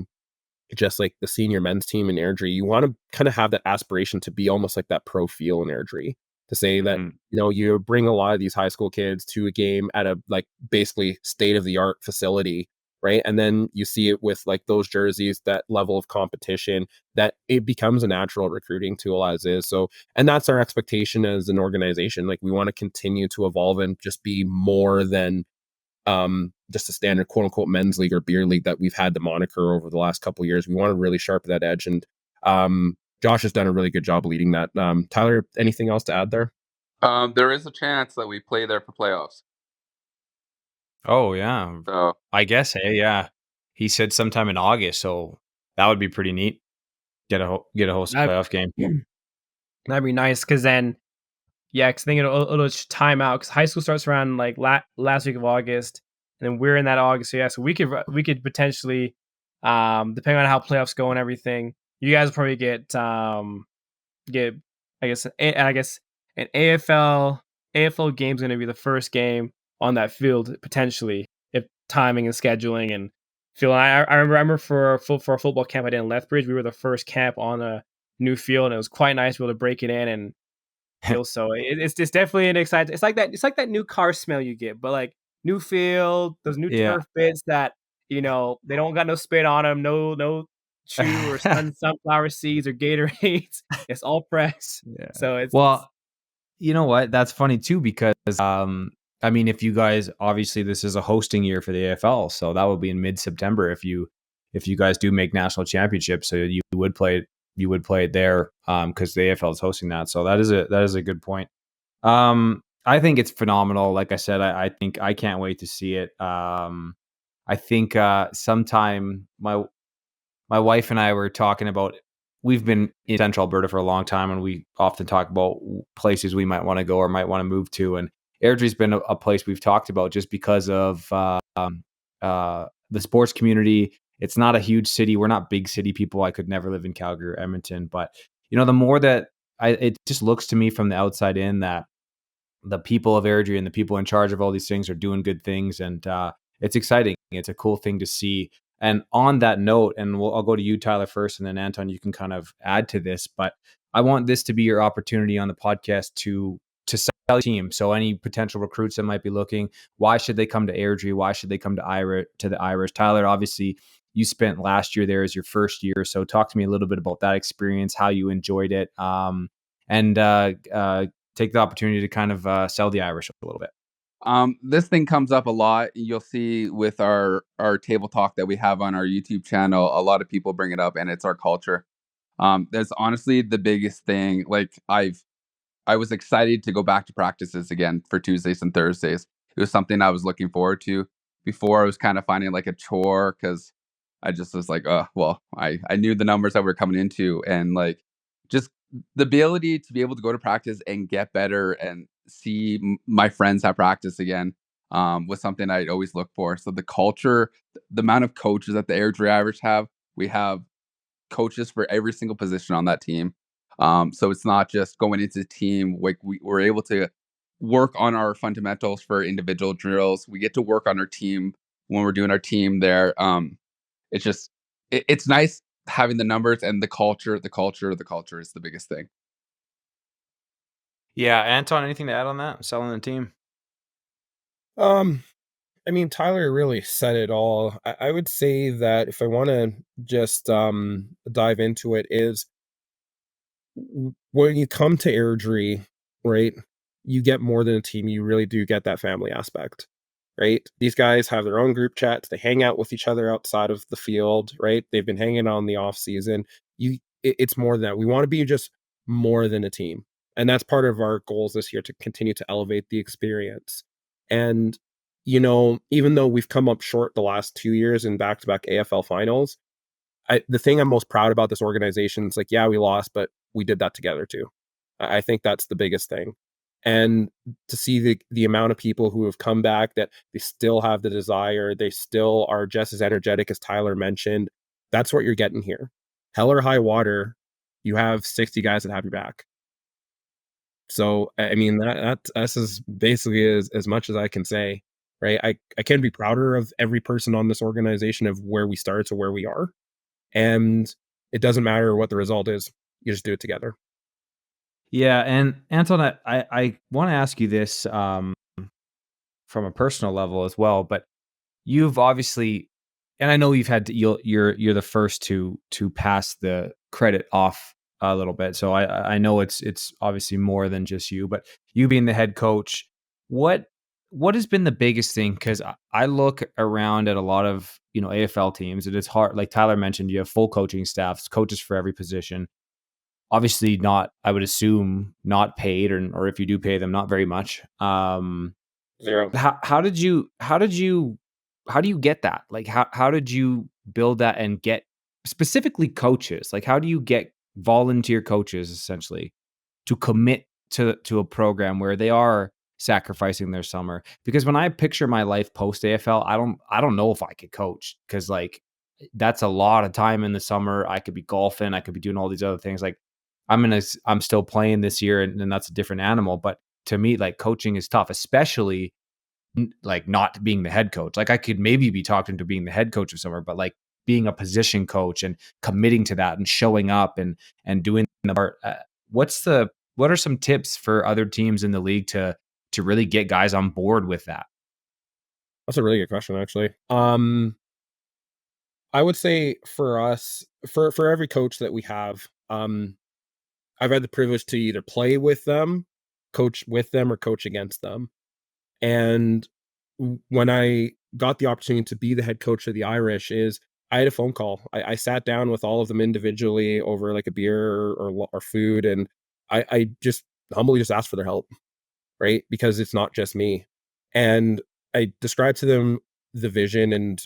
just like the senior men's team in Airdrie. You want to kind of have that aspiration to be almost like that pro feel in Airdrie, to say that you bring a lot of these high school kids to a game at a like basically state of the art facility, right? And then you see it with like those jerseys, that level of competition, that it becomes a natural recruiting tool as is. So, and that's our expectation as an organization. Like, we want to continue to evolve and just be more than just a standard quote unquote men's league or beer league that we've had the moniker over the last couple of years. We want to really sharpen that edge, and Josh has done a really good job leading that. Tyler, anything else to add there? There is a chance that we play there for playoffs. Oh yeah, So I guess. Hey, yeah, he said sometime in August, so that would be pretty neat. Get a host playoff game. That'd be nice, because then, because I think it'll time out, because high school starts around like last week of August, and then we're in that August. So so we could potentially, depending on how playoffs go and everything, you guys will probably get I guess an AFL game is going to be the first game on that field potentially, if timing and scheduling and feel. I remember for a football camp I did in Lethbridge, we were the first camp on a new field, and it was quite nice to be able to break it in and feel. So it's definitely an exciting. It's like that new car smell you get, but like new field, those new turf bits that they don't got no spit on them, no chew or sunflower seeds or Gatorades. It's all fresh. Yeah. So it's you know what? That's funny too, because I mean, if you guys, obviously this is a hosting year for the AFL, so that will be in mid-September if you guys do make national championship. So you would play it there because the AFL is hosting that. So that is a good point. I think it's phenomenal. Like I said, I think I can't wait to see it. I think sometime my wife and I were talking about, we've been in Central Alberta for a long time, and we often talk about places we might want to go or might want to move to. And Airdrie's been a place we've talked about just because of the sports community. It's not a huge city. We're not big city people. I could never live in Calgary or Edmonton. But, the more that it just looks to me from the outside in that the people of Airdrie and the people in charge of all these things are doing good things. And it's exciting. It's a cool thing to see. And on that note, and I'll go to you, Tyler, first, and then Anton, you can kind of add to this. But I want this to be your opportunity on the podcast to sell your team. So any potential recruits that might be looking, why should they come to Airdrie? Why should they come to the Irish? Tyler, obviously, you spent last year there as your first year. So talk to me a little bit about that experience, how you enjoyed it, and take the opportunity to kind of sell the Irish a little bit. This thing comes up a lot. You'll see with our table talk that we have on our YouTube channel. A lot of people bring it up, and it's our culture. That's honestly the biggest thing. Like I was excited to go back to practices again for Tuesdays and Thursdays. It was something I was looking forward to. Before I was kind of finding like a chore because I just was like, oh well, I knew the numbers that we're coming into, and like just the ability to be able to go to practice and get better and see my friends have practice again was something I'd always look for. So the culture, the amount of coaches that the Airdrie Irish have, we have coaches for every single position on that team. So it's not just going into the team. Like we're able to work on our fundamentals for individual drills. We get to work on our team when we're doing our team there. It's just it's nice having the numbers and the culture. The culture is the biggest thing. Yeah, Anton, anything to add on that? Selling the team. Um, I mean, Tyler really said it all. I would say that if I want to just dive into it, is when you come to Airdrie, right, you get more than a team. You really do get that family aspect, right? These guys have their own group chats. They hang out with each other outside of the field, right? They've been hanging out in the off season. It's more than that. We want to be just more than a team, and that's part of our goals this year to continue to elevate the experience. And even though we've come up short the last 2 years in back-to-back AFL finals, the thing I'm most proud about this organization is like, yeah, we lost, but we did that together too. I think that's the biggest thing. And to see the amount of people who have come back, that they still have the desire, they still are just as energetic as Tyler mentioned. That's what you're getting here. Hell or high water, you have 60 guys that have your back. So I mean that's as basically as much as I can say, right? I can be prouder of every person on this organization of where we started to where we are. And it doesn't matter what the result is. You just do it together. Yeah, and Anton, I want to ask you this from a personal level as well, but you've obviously, and I know you've had to, you're the first to pass the credit off a little bit. So I know it's obviously more than just you, but you being the head coach, what what has been the biggest thing? Because I look around at a lot of AFL teams, and it's hard. Like Tyler mentioned, you have full coaching staffs, coaches for every position. Obviously, not, I would assume, not paid, or if you do pay them, not very much. Zero. How do you get that? Like how did you build that and get specifically coaches? Like how do you get volunteer coaches essentially to commit to a program where they are sacrificing their summer? Because when I picture my life post AFL, I don't know if I could coach, because like that's a lot of time in the summer. I could be golfing, I could be doing all these other things. Like I'm still playing this year, and that's a different animal. But to me, like coaching is tough, especially like not being the head coach. Like I could maybe be talking to being the head coach of somewhere, but like being a position coach and committing to that and showing up and doing the part. What are some tips for other teams in the league to really get guys on board with that? That's a really good question, actually. I would say for us, for every coach that we have, I've had the privilege to either play with them, coach with them, or coach against them. And when I got the opportunity to be the head coach of the Irish, is I had a phone call. I sat down with all of them individually over like a beer or food, and I just humbly just asked for their help, right? Because it's not just me. And I described to them the vision and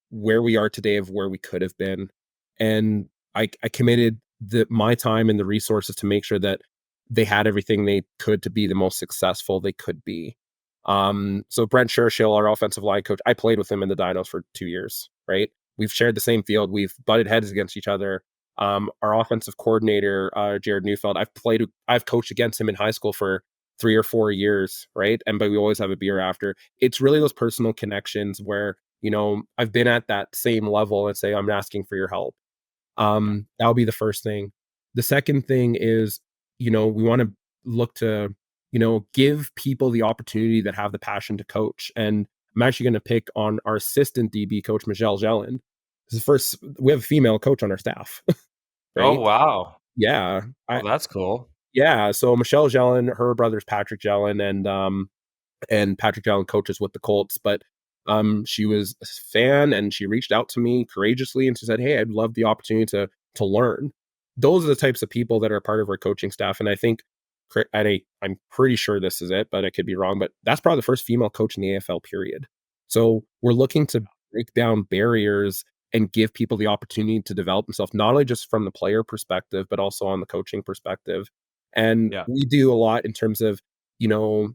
where we are today of where we could have been. And I committed my time and the resources to make sure that they had everything they could to be the most successful they could be. So Brent Shershell, our offensive line coach, I played with him in the Dinos for 2 years, right? We've shared the same field. We've butted heads against each other. Our offensive coordinator, Jared Neufeld, I've coached against him in high school for 3 or 4 years, right? But we always have a beer after. It's really those personal connections where, I've been at that same level and say, I'm asking for your help. That'll be the first thing. The second thing is, we want to look to, give people the opportunity that have the passion to coach. And I'm actually going to pick on our assistant DB coach, Michelle Jelen. This is the first we have a female coach on our staff, Oh, right? wow. Yeah. Oh, that's cool. Yeah, so Michelle Jelen, her brother's Patrick Jelen, and Patrick Jelen coaches with the Colts, but she was a fan and she reached out to me courageously and she said, "Hey, I'd love the opportunity to learn." Those are the types of people that are part of our coaching staff, and I think I'm pretty sure this is it, but I could be wrong. But that's probably the first female coach in the AFL period. So we're looking to break down barriers and give people the opportunity to develop themselves, not only just from the player perspective, but also on the coaching perspective. And Yeah. we do a lot in terms of,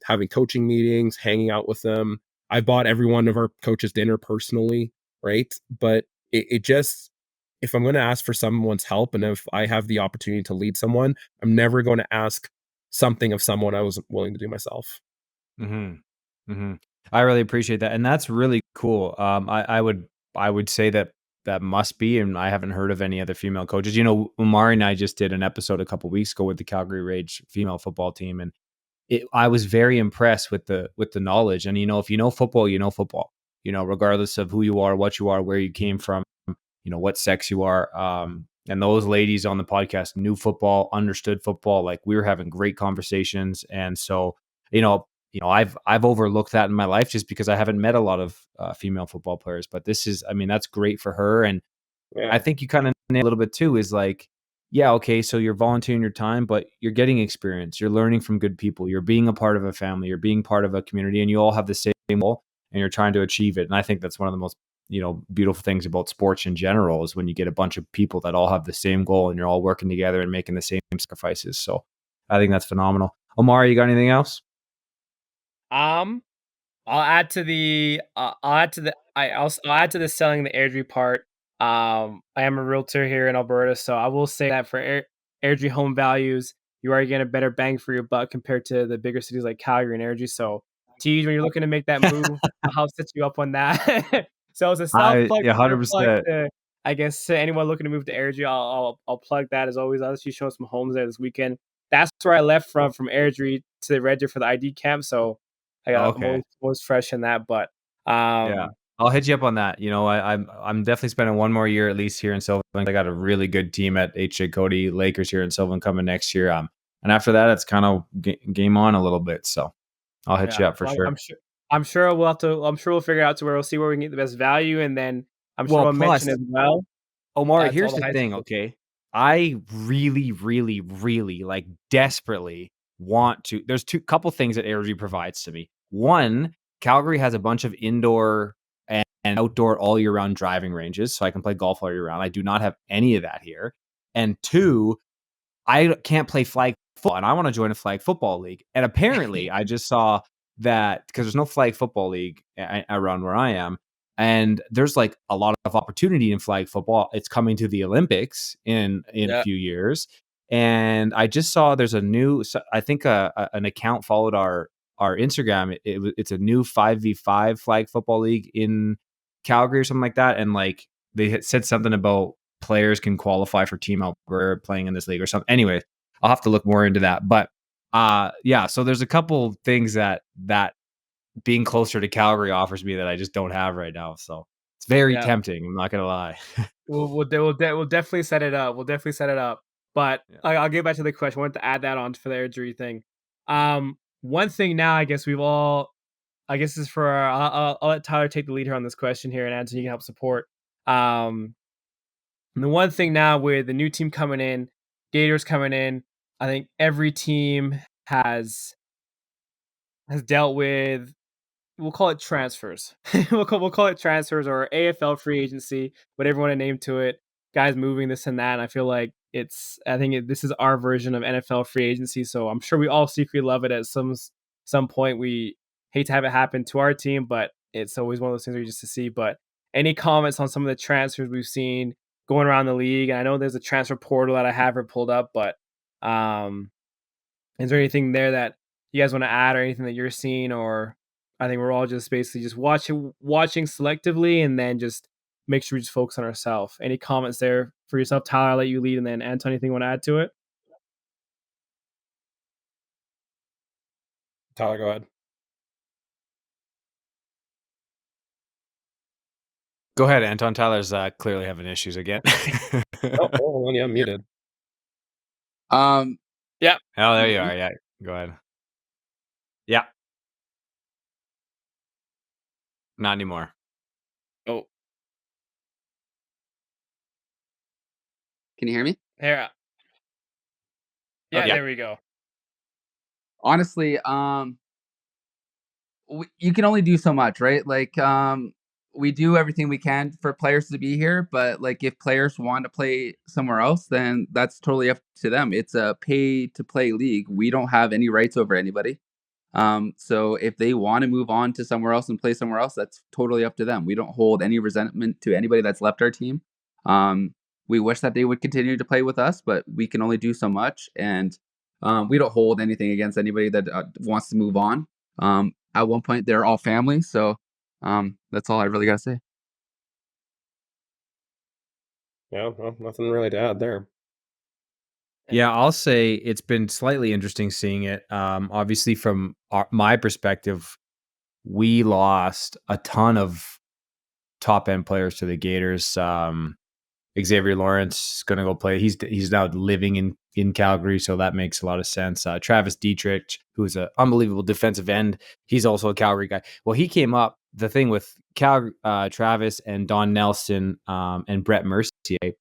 having coaching meetings, hanging out with them. I bought every one of our coaches dinner personally, right? But it just, if I'm going to ask for someone's help and if I have the opportunity to lead someone, I'm never going to ask something of someone I wasn't willing to do myself. Mhm. Mhm. I really appreciate that, and that's really cool. I would say that that must be, and I haven't heard of any other female coaches. Omari and I just did an episode a couple weeks ago with the Calgary Rage female football team, and I was very impressed with the knowledge. And if you know football, you know football. Regardless of who you are, what you are, where you came from, what sex you are. And those ladies on the podcast knew football, understood football. Like, we were having great conversations, and so I've overlooked that in my life just because I haven't met a lot of female football players. But that's great for her, and I Yeah. think you kind of nailed a little bit too. Is like, yeah, okay, so you're volunteering your time, but you're getting experience. You're learning from good people. You're being a part of a family. You're being part of a community, and you all have the same goal, and you're trying to achieve it. And I think that's one of the most beautiful things about sports in general is when you get a bunch of people that all have the same goal and you're all working together and making the same sacrifices. So I think that's phenomenal. Omar, you got anything else? Um, I'll add to the selling the Airdrie part. I am a realtor here in Alberta, so I will say that for Airdrie home values, you are getting a better bang for your buck compared to the bigger cities like Calgary and Airdrie. So, Teej, when you're looking to make that move, I'll help set you up on that. So it's a Yeah, self 100%. plug to, I guess, to anyone looking to move to Airdrie. I'll plug that as always. I'll actually show some homes there this weekend. That's where I left from Airdrie to the Red Deer for the ID camp. So I'm Okay. always fresh in that, but, Yeah. um, I'll hit you up on that. I'm definitely spending one more year at least here in Sylvan. I got a really good team at HJ Cody Lakers here in Sylvan coming next year. And after that, it's kind of game on a little bit. So I'll hit yeah, you up for well, sure. I'm sure we'll figure out to where we'll see where we can get the best value, and then I'm sure Well, we'll mention plus, as well, Omari, to here's all the the high thing, schools. okay? I really, really, really like desperately want to. There's two couple things that Airdrie provides to me. One, Calgary has a bunch of indoor and outdoor all year round driving ranges, so I can play golf all year round. I do not have any of that here. And two, I can't play flag football, and I want to join a flag football league. And apparently, I just saw that because there's no flag football league around where I am, and there's like a lot of opportunity in flag football. It's coming to the Olympics in a Yeah, few years, and I just saw there's a new. I think an account followed our Instagram. It's a new 5v5 flag football league in Calgary or something like that, and like they had said something about players can qualify for Team Alberta playing in this league or something. Anyway, I'll have to look more into that. But yeah, so there's a couple things that being closer to Calgary offers me that I just don't have right now. So it's very yeah. tempting. I'm not gonna lie. We'll definitely set it up. We'll definitely set it up. But Yeah. I'll get back to the question. I wanted to add that on for the injury thing. One thing now, I guess I guess this is for I'll let Tyler take the lead here on this question here, and Anthony, you can help support. Um, and the one thing now with the new team coming in, Gators coming in, I think every team has dealt with, we'll call it transfers. We'll call it transfers or AFL free agency, whatever you want to name to it. Guys moving this and that. And I feel like this is our version of NFL free agency. So I'm sure we all secretly love it at some point. We hate to have it happen to our team, but it's always one of those things where you just to see. But any comments on some of the transfers we've seen going around the league? And I know there's a transfer portal that I have her pulled up, but um, is there anything there that you guys want to add or anything that you're seeing? Or I think we're all just basically just watching selectively and then just make sure we just focus on ourselves. Any comments there for yourself, Tyler? I'll let you lead, and then Anton, anything you want to add to it? Tyler, go ahead. Go ahead, Anton. Tyler's clearly having issues again. Oh, yeah, I'm muted. Yeah. Oh, there you are. Yeah, go ahead. Yeah. Not anymore. Oh, Can you hear me? here. Yeah, Okay. there we go. Honestly, you can only do so much, right? Like, we do everything we can for players to be here, but like if players want to play somewhere else, then that's totally up to them. It's a pay to play league. We don't have any rights over anybody. So if they want to move on to somewhere else and play somewhere else, that's totally up to them. We don't hold any resentment to anybody that's left our team. We wish that they would continue to play with us, but we can only do so much, and we don't hold anything against anybody that wants to move on. At one point, they're all family, so that's all I really gotta say. Yeah, well, nothing really to add there. Yeah, I'll say it's been slightly interesting seeing it. Obviously, from my perspective, we lost a ton of top end players to the Gators. Xavier Lawrence is going to go play. He's now living in Calgary, so that makes a lot of sense. Travis Dietrich, who's an unbelievable defensive end, he's also a Calgary guy. Well, he came up. The thing with Travis and Don Nelson and Brett Mercier,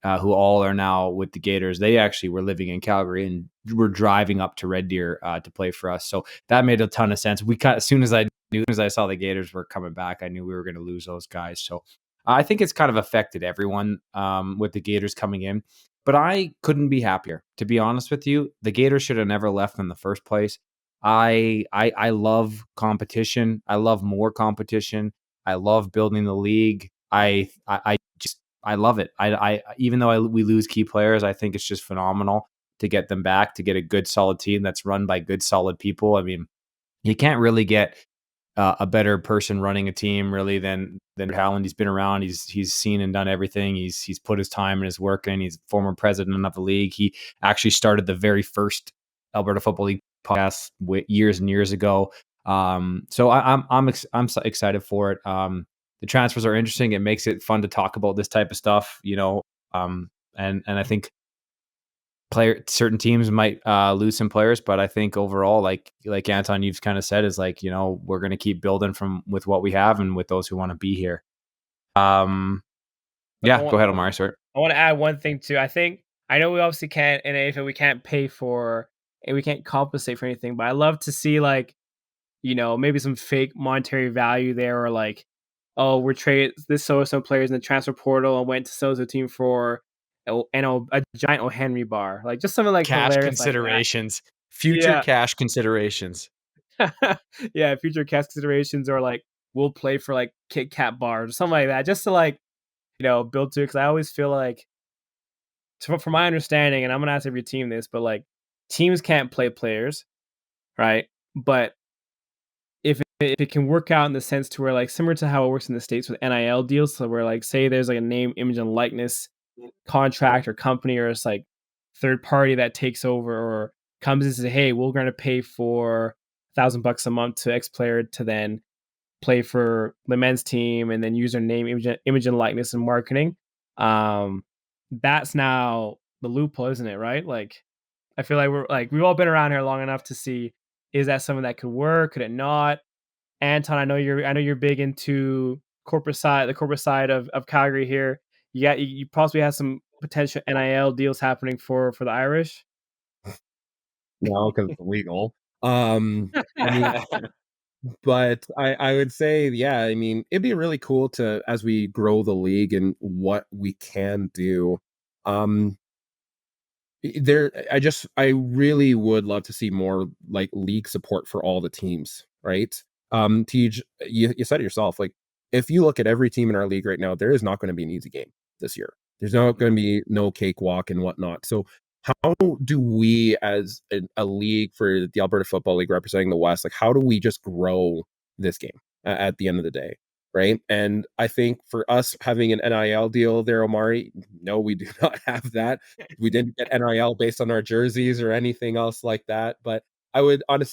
who all are now with the Gators, they actually were living in Calgary and were driving up to Red Deer to play for us. So that made a ton of sense. As soon as I saw the Gators were coming back, I knew we were going to lose those guys. So I think it's kind of affected everyone with the Gators coming in. But I couldn't be happier, to be honest with you. The Gators should have never left in the first place. I love competition. I love more competition. I love building the league. I love it. I even though we lose key players, I think it's just phenomenal to get them back, to get a good, solid team that's run by good, solid people. I mean, you can't really get a better person running a team really than Howland. He's been around. He's seen and done everything. He's put his time and his work in. He's former president of the league. He actually started the very first Alberta Football League podcast years and years ago. So I'm so excited for it. The transfers are interesting. It makes it fun to talk about this type of stuff, and I think certain teams might lose some players, but I think overall, like Anton, you've kind of said, is like, we're going to keep building with what we have and with those who want to be here. Yeah, go ahead, Omar. Sorry. I want to add one thing too. I know we obviously can't, and if we can't pay for, and we can't compensate for anything, but I love to see like, maybe some fake monetary value there, or like, oh, we're traded this so players in the transfer portal and went to so team for a giant O'Henry bar, like just something like Cash hilarious considerations, like future cash considerations. Yeah, future cash considerations, or like we'll play for like Kit Kat bars or something like that, just to like build to it. Because I always feel like, from my understanding, and I'm gonna ask every team this, but like teams can't play players, right? But if it can work out in the sense to where, like, similar to how it works in the States with NIL deals, so where like say there's like a name, image, and likeness contract or company, or it's like third party that takes over or comes and says, hey, we're gonna pay for $1,000 a month to X player to then play for the men's team and then use their name, image and likeness and marketing. That's now the loophole, isn't it? Right? Like, I feel like we've all been around here long enough to see, is that something that could work? Could it not? Anton, I know you're big into the corporate side of Calgary here. You possibly have some potential NIL deals happening for the Irish. No, because it's illegal. I mean, but I would say, yeah, I mean, it'd be really cool to, as we grow the league and what we can do. Um, I really would love to see more like league support for all the teams, right? Tej, you said it yourself, like if you look at every team in our league right now, there is not going to be an easy game this year. There's not going to be no cakewalk and whatnot. So how do we, as a league for the Alberta Football League representing the West, like how do we just grow this game at the end of the day? Right. And I think for us having an NIL deal there, Omari, no, we do not have that. We didn't get NIL based on our jerseys or anything else like that. But I would, on a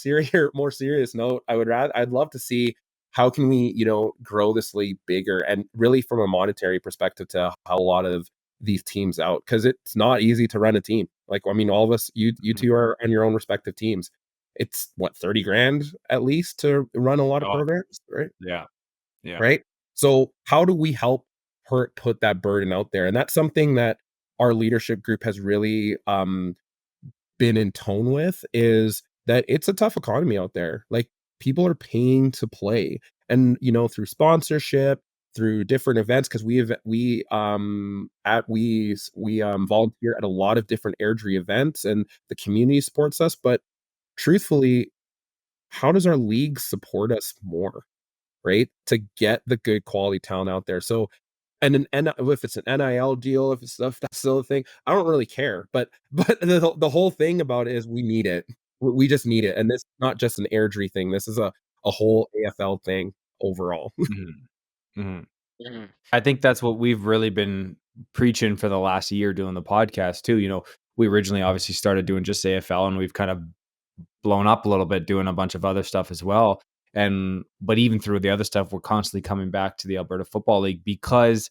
more serious note, I'd love to see how can we, grow this league bigger, and really from a monetary perspective to help a lot of these teams out, because it's not easy to run a team. Like, I mean, all of us, you two are on your own respective teams. It's what, 30 grand at least to run a lot of Oh, programs, right? yeah. Yeah. Right. So how do we help her put that burden out there? And that's something that our leadership group has really been in tone with, is that it's a tough economy out there. Like, people are paying to play, and through sponsorship, through different events, because we volunteer at a lot of different Airdrie events, and the community supports us. But truthfully, how does our league support us more, right? To get the good quality talent out there. So, and if it's an NIL deal, if it's stuff that's still a thing, I don't really care. But the whole thing about it is we need it. We just need it, and this is not just an Airdrie thing. This is a whole AFL thing overall. Mhm. Mhm. I think that's what we've really been preaching for the last year doing the podcast too. We originally obviously started doing just AFL, and we've kind of blown up a little bit doing a bunch of other stuff as well. But even through the other stuff, we're constantly coming back to the Alberta Football League, because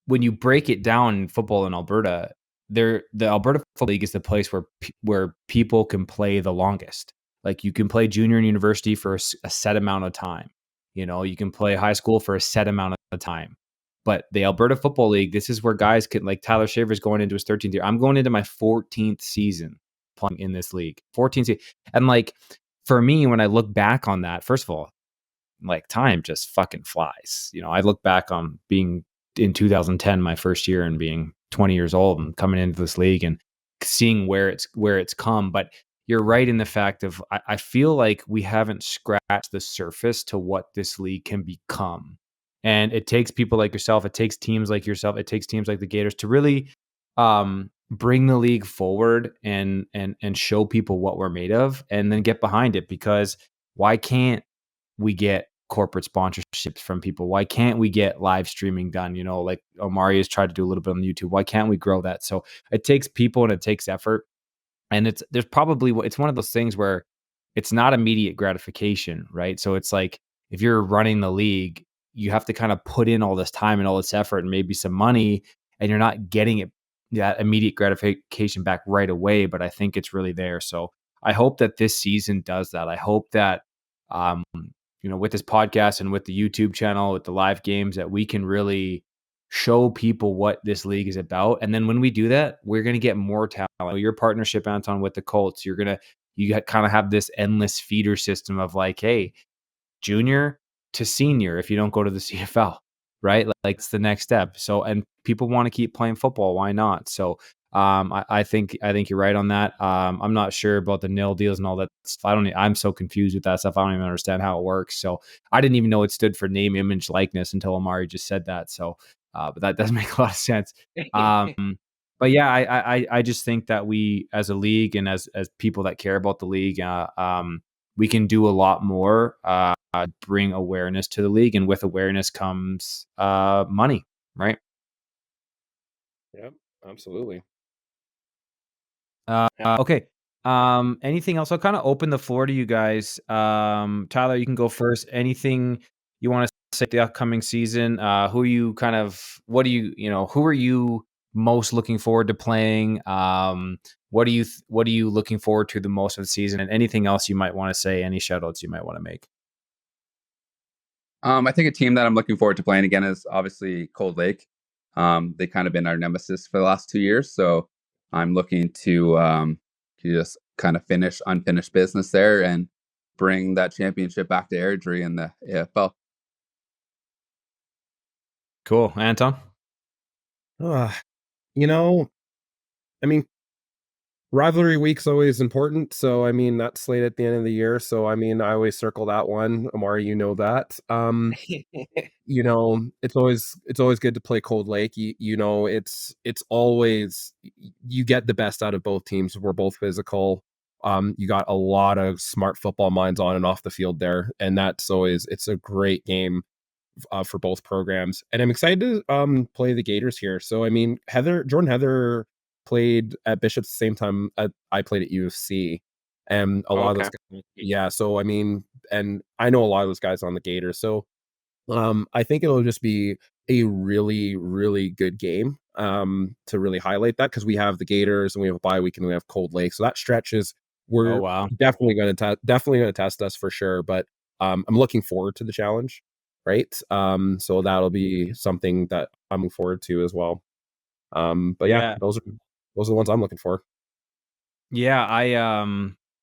when you break it down in football in Alberta, the Alberta Football League is the place where people can play the longest. Like, you can play junior and university for a set amount of time. You can play high school for a set amount of time. But the Alberta Football League, this is where guys can, like Tyler Shaver's going into his 13th year. I'm going into my 14th season playing in this league. 14th season. And like, for me, when I look back on that, first of all, like, time just fucking flies. I look back on being in 2010, my first year, and being 20 years old and coming into this league and seeing where it's come. But you're right in the fact of, I feel like we haven't scratched the surface to what this league can become. And it takes people like yourself, it takes teams like yourself, it takes teams like the Gators to really bring the league forward and show people what we're made of, and then get behind it. Because why can't we get corporate sponsorships from people? Why can't we get live streaming done? Like Omari has tried to do a little bit on YouTube. Why can't we grow that? So it takes people and it takes effort. And it's one of those things where it's not immediate gratification, right? So it's like, if you're running the league, you have to kind of put in all this time and all this effort and maybe some money, and you're not getting that immediate gratification back right away. But I think it's really there. So I hope that this season does that. I hope that, with this podcast and with the YouTube channel, with the live games, that we can really show people what this league is about. And then when we do that, we're going to get more talent. Your partnership, Anton, with the Colts, you kind of have this endless feeder system of like, hey, junior to senior, if you don't go to the CFL, right? Like, it's the next step. So, and people want to keep playing football. Why not? So, I think you're right on that. I'm not sure about the nil deals and all that stuff. I'm so confused with that stuff. I don't even understand how it works. So I didn't even know it stood for name, image, likeness until Omari just said that. So, but that does make a lot of sense. But yeah, I just think that we, as a league and as people that care about the league, we can do a lot more, bring awareness to the league, and with awareness comes money, right? Yep, absolutely. Okay. Anything else? I'll kind of open the floor to you guys. Tyler, you can go first. Anything you want to say the upcoming season? Who are you who are you most looking forward to playing? What are you looking forward to the most of the season? And anything else you might want to say, any shout outs you might want to make? I think a team that I'm looking forward to playing again is obviously Cold Lake. They kind of been our nemesis for the last 2 years, so I'm looking to just kind of finish unfinished business there and bring that championship back to Airdrie in the AFL. Cool, Anton. Uh, you know, I mean, rivalry week's always important. So, I mean, that's late at the end of the year. So, I mean, I always circle that one. Amari, you know that. It's always good to play Cold Lake. It's always, you get the best out of both teams. We're both physical. You got a lot of smart football minds on and off the field there, and it's a great game for both programs. And I'm excited to play the Gators here. So, I mean, Jordan Heather played at Bishop's the same time I played at UFC, and a lot of those guys, yeah. So, I mean, and I know a lot of those guys on the Gators. So I think it'll just be a really, really good game to really highlight that, because we have the Gators and we have a bye week and we have Cold Lake. So that stretches, Oh we're wow. definitely going to test us for sure. But I'm looking forward to the challenge, right? So that'll be something that I'm looking forward to as well. But yeah, Yeah. those are the ones I'm looking for. Yeah,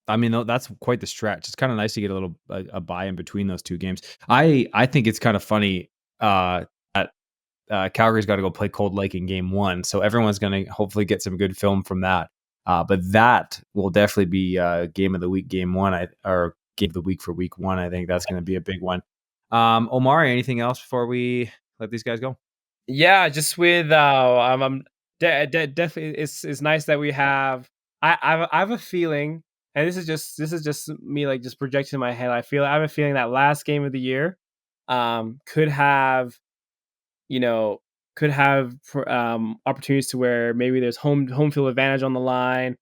I mean that's quite the stretch. It's kind of nice to get a little a buy in between those two games. I think it's kind of funny that Calgary's got to go play Cold Lake in game 1, so everyone's going to hopefully get some good film from that. But that will definitely be game of the week, game 1, or game of the week for week 1. I think that's going to be a big one. Omari, anything else before we let these guys go? Yeah, just with definitely it's nice that we have. I have a feeling, and this is just me like just projecting in my head. I have a feeling that last game of the year, could have, you know, opportunities to where maybe there's home field advantage on the line.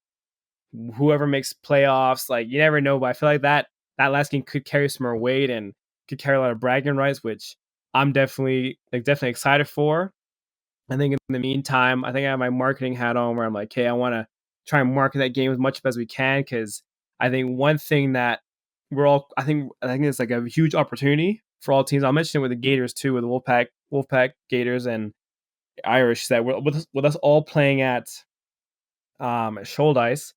Whoever makes playoffs, like you never know. But I feel like that last game could carry some more weight and could carry a lot of bragging rights, which I'm definitely excited for. I think in the meantime, I think I have my marketing hat on where I'm like, hey, I want to try and market that game as much as we can, because I think one thing that I think it's like a huge opportunity for all teams. I'll mention it with the Gators too, with the Wolfpack Gators and Irish, that with us all playing at Shoaldice.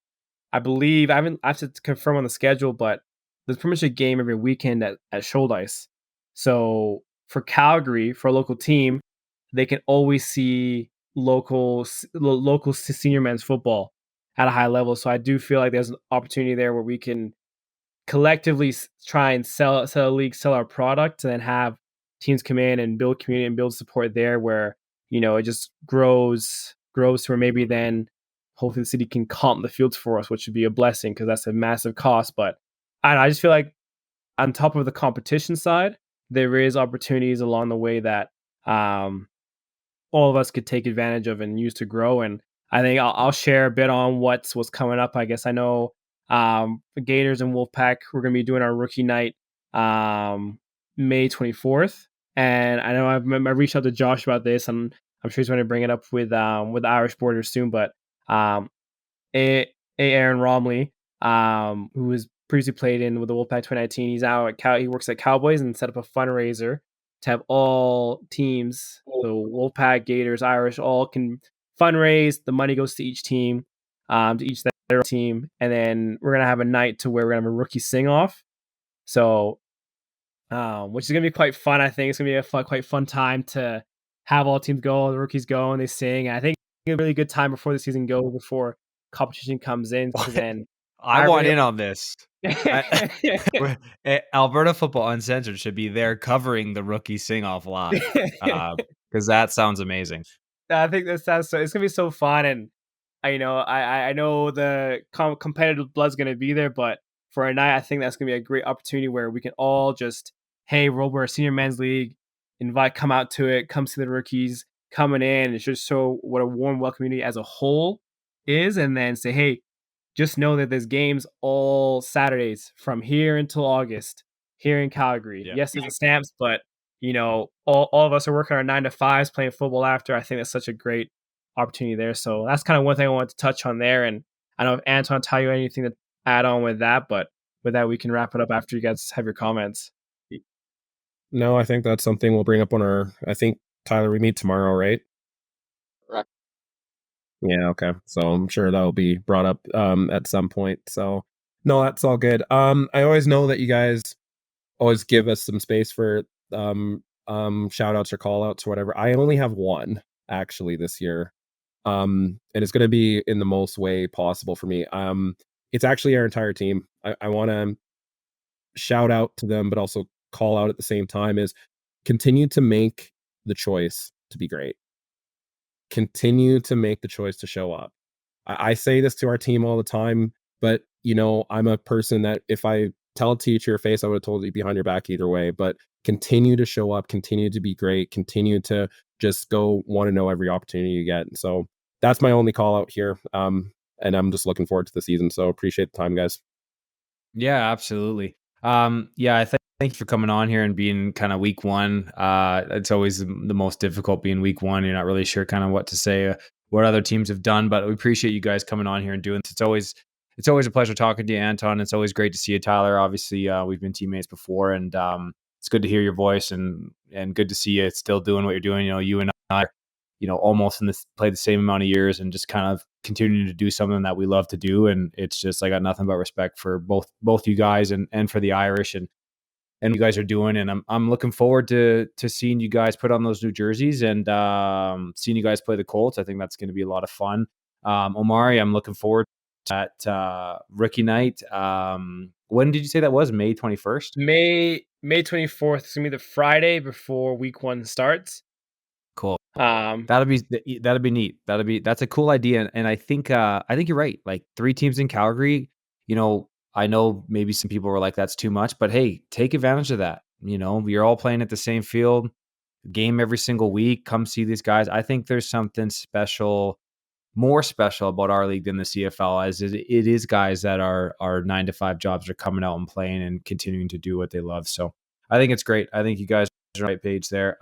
I believe I have to confirm on the schedule, but there's pretty much a game every weekend at Shoaldice. So for Calgary, for a local team, they can always see local senior men's football at a high level. So I do feel like there's an opportunity there where we can collectively try and sell a league, sell our product, and then have teams come in and build community and build support there, where it just grows to where maybe then hopefully the city can comp the fields for us, which would be a blessing because that's a massive cost. But I just feel like on top of the competition side, there is opportunities along the way that um, all of us could take advantage of and use to grow. And I think I'll share a bit on what's coming up. I guess I know the Gators and Wolfpack, we're going to be doing our rookie night May 24th. And I know I reached out to Josh about this, and I'm sure he's going to bring it up with the Irish Borders soon. But um, Aaron Romley, who was previously played in with the Wolfpack 2019. He's now he works at Cowboys and set up a fundraiser to have all teams, so Wolfpack, Gators, Irish, all can fundraise. The money goes to each team, to each their team, and then we're gonna have a night to where we're gonna have a rookie sing off. So, which is gonna be quite fun. I think it's gonna be quite fun time to have all teams go, the rookies go, and they sing. And I think it's a really good time before the season goes, before competition comes in, because then I want in on this. Alberta Football Uncensored should be there covering the rookie sing off live, because that sounds amazing. I think that sounds so. It's gonna be so fun, and I know the competitive blood's gonna be there, but for a night, I think that's gonna be a great opportunity where we can all just, hey, we're a senior men's league, come out to it, come see the rookies coming in, and just show what a warm welcome community as a whole is, and then say, hey, just know that there's games all Saturdays from here until August here in Calgary. Yeah. Yes, there's the Stamps, but all of us are working our 9 to 5s playing football after. I think that's such a great opportunity there. So that's kind of one thing I wanted to touch on there. And I don't know if Anton tell you anything to add on with that, but with that we can wrap it up after you guys have your comments. No, I think that's something we'll bring up on I think, Tyler, we meet tomorrow, right? Correct. Yeah, okay. So I'm sure that'll be brought up at some point. So no, that's all good. I always know that you guys always give us some space for shout outs or call outs or whatever. I only have one actually this year. And it's gonna be in the most way possible for me. It's actually our entire team. I wanna shout out to them, but also call out at the same time, is continue to make the choice to be great. Continue to make the choice to show up. I say this to our team all the time, but I'm a person that if I tell it to you to your face, I would have told you behind your back either way. But continue to show up, continue to be great, continue to just go want to know every opportunity you get. So that's my only call out here. And I'm just looking forward to the season. So appreciate the time, guys. Yeah, absolutely. Yeah, thank you for coming on here and being kind of week one. It's always the most difficult being week one. You're not really sure kind of what to say, what other teams have done, but we appreciate you guys coming on here and doing this. It's always a pleasure talking to you, Anton. It's always great to see you, Tyler. Obviously, we've been teammates before, and it's good to hear your voice and good to see you still doing what you're doing. You know, you and I, almost play the same amount of years and just kind of continuing to do something that we love to do. And it's just, I got nothing but respect for both you guys and for the Irish and you guys are doing. And I'm looking forward to seeing you guys put on those new jerseys and seeing you guys play the Colts. I think that's going to be a lot of fun. Omari, I'm looking forward to that rookie night. When did you say that was? May 21st? May 24th. It's gonna be the Friday before week one starts. Cool. Um, That'll be neat. That's a cool idea. And I think you're right. Like 3 teams in Calgary, I know maybe some people were like, that's too much, but hey, take advantage of that. You're all playing at the same field, game every single week. Come see these guys. I think there's something more special about our league than the CFL, as it is guys that are 9-to-5 jobs are coming out and playing and continuing to do what they love. So I think it's great. I think you guys are on the right page there.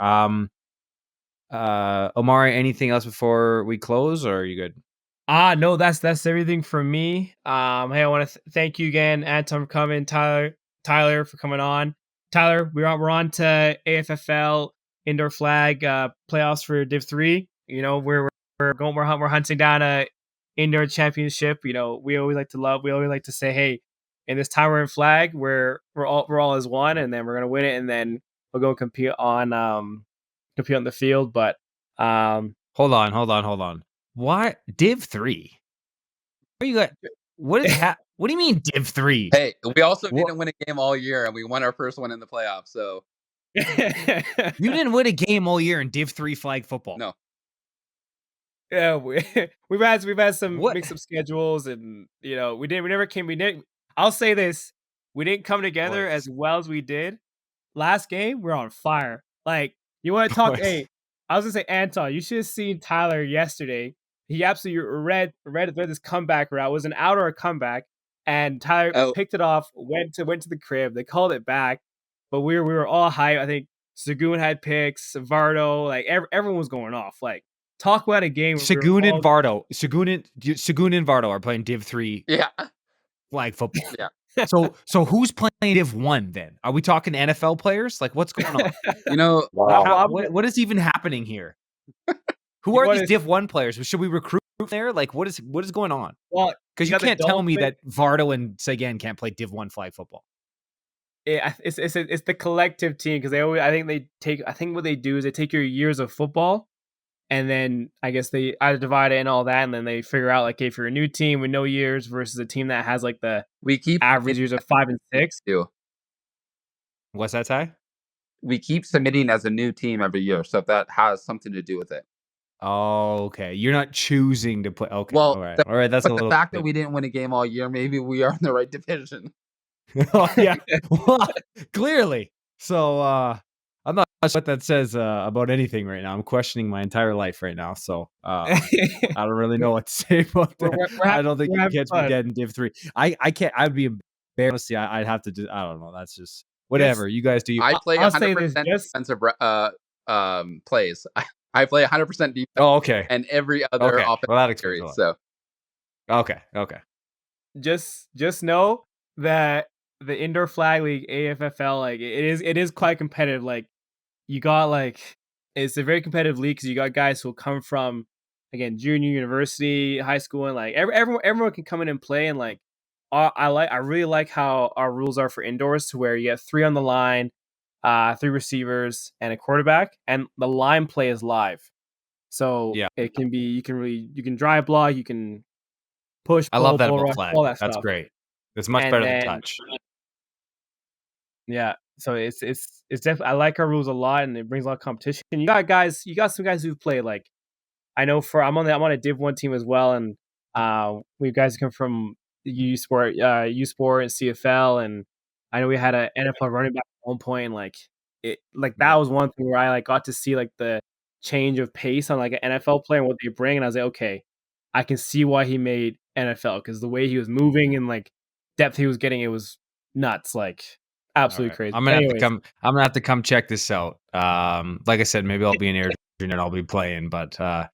Omari, anything else before we close, or are you good? No, that's everything from me. Hey, I want to thank you again, Anton, for coming, Tyler for coming on. Tyler, we're on to AFFL indoor flag playoffs for Div 3. We're hunting down a indoor championship. We always like to say, hey, in this time we're in flag, we're all as one, and then we're gonna win it, and then we'll go compete on the field. But hold on. Why Div 3? What you got? What is what do you mean Div 3? Hey, we also didn't win a game all year, and we won our first one in the playoffs. So you didn't win a game all year in Div 3 flag football. No. Yeah, we've had some mix-up schedules, and I'll say this: we didn't come together as well as we did last game. We're on fire. Like, you want to talk? Hey, I was gonna say, Anton, you should have seen Tyler yesterday. He absolutely read this comeback route. It was an out or a comeback, and Tyler picked it off. Went to the crib. They called it back, but we were all hyped. I think Sagoon had picks. Vardo, like everyone was going off. Like, talk about a game. Sagoon and Vardo are playing Div 3 flag football. Yeah. So who's playing Div 1 then? Are we talking NFL players? Like, what's going on? Wow. What is even happening here? Who are these Div 1 players? Should we recruit there? Like, what is going on? Well, because you can't tell me that Vardo and Sagan can't play Div 1 flag football. It's the collective team, because I think what they do is they take your years of football, and then I guess they either divide it and all that, and then they figure out, like, if you're a new team with no years versus a team that has like we keep average years of 5 and 6. What's that, Ty? We keep submitting as a new team every year, so if that has something to do with it. Oh, okay. You're not choosing to play. Okay. Well, all right. That's but the fact that we didn't win a game all year, maybe we are in the right division. Oh, yeah. Well, clearly. So I'm not sure what that says about anything right now. I'm questioning my entire life right now. So I don't really know what to say about that. I don't think you kids be dead in Div 3. I can't. I'd be embarrassed. I'd have to. I don't know. That's just whatever. You guys do. I play 100% defensive plays. I play 100% defense. Oh, okay. And every other offensive series. So okay. Just know that the indoor flag league, AFFL, like, it is quite competitive. Like, you got, like, it's a very competitive league because you got guys who come from, again, junior, university, high school, and like everyone can come in and play. And like, I really like how our rules are for indoors, to where you have 3 on the line, 3 receivers and a quarterback, and the line play is live. So it can be, you can drive block, you can push. I love that pull, about rush, flag. all that That's stuff. great. It's much better than touch. Yeah, so it's definitely, I like our rules a lot, and it brings a lot of competition. You got some guys who've played, like, I know I'm on a Div 1 team as well, and we guys come from U Sport and CFL, and I know we had an NFL running back at one point, and that was one thing where I got to see the change of pace on an NFL player and what they bring, and I was like, okay, I can see why he made NFL, because the way he was moving and depth he was getting, it was nuts. Absolutely right. crazy. I'm But gonna have to anyways, come. I'm gonna have to come check this out. Like I said, maybe I'll be in Airdrie and I'll be playing, but I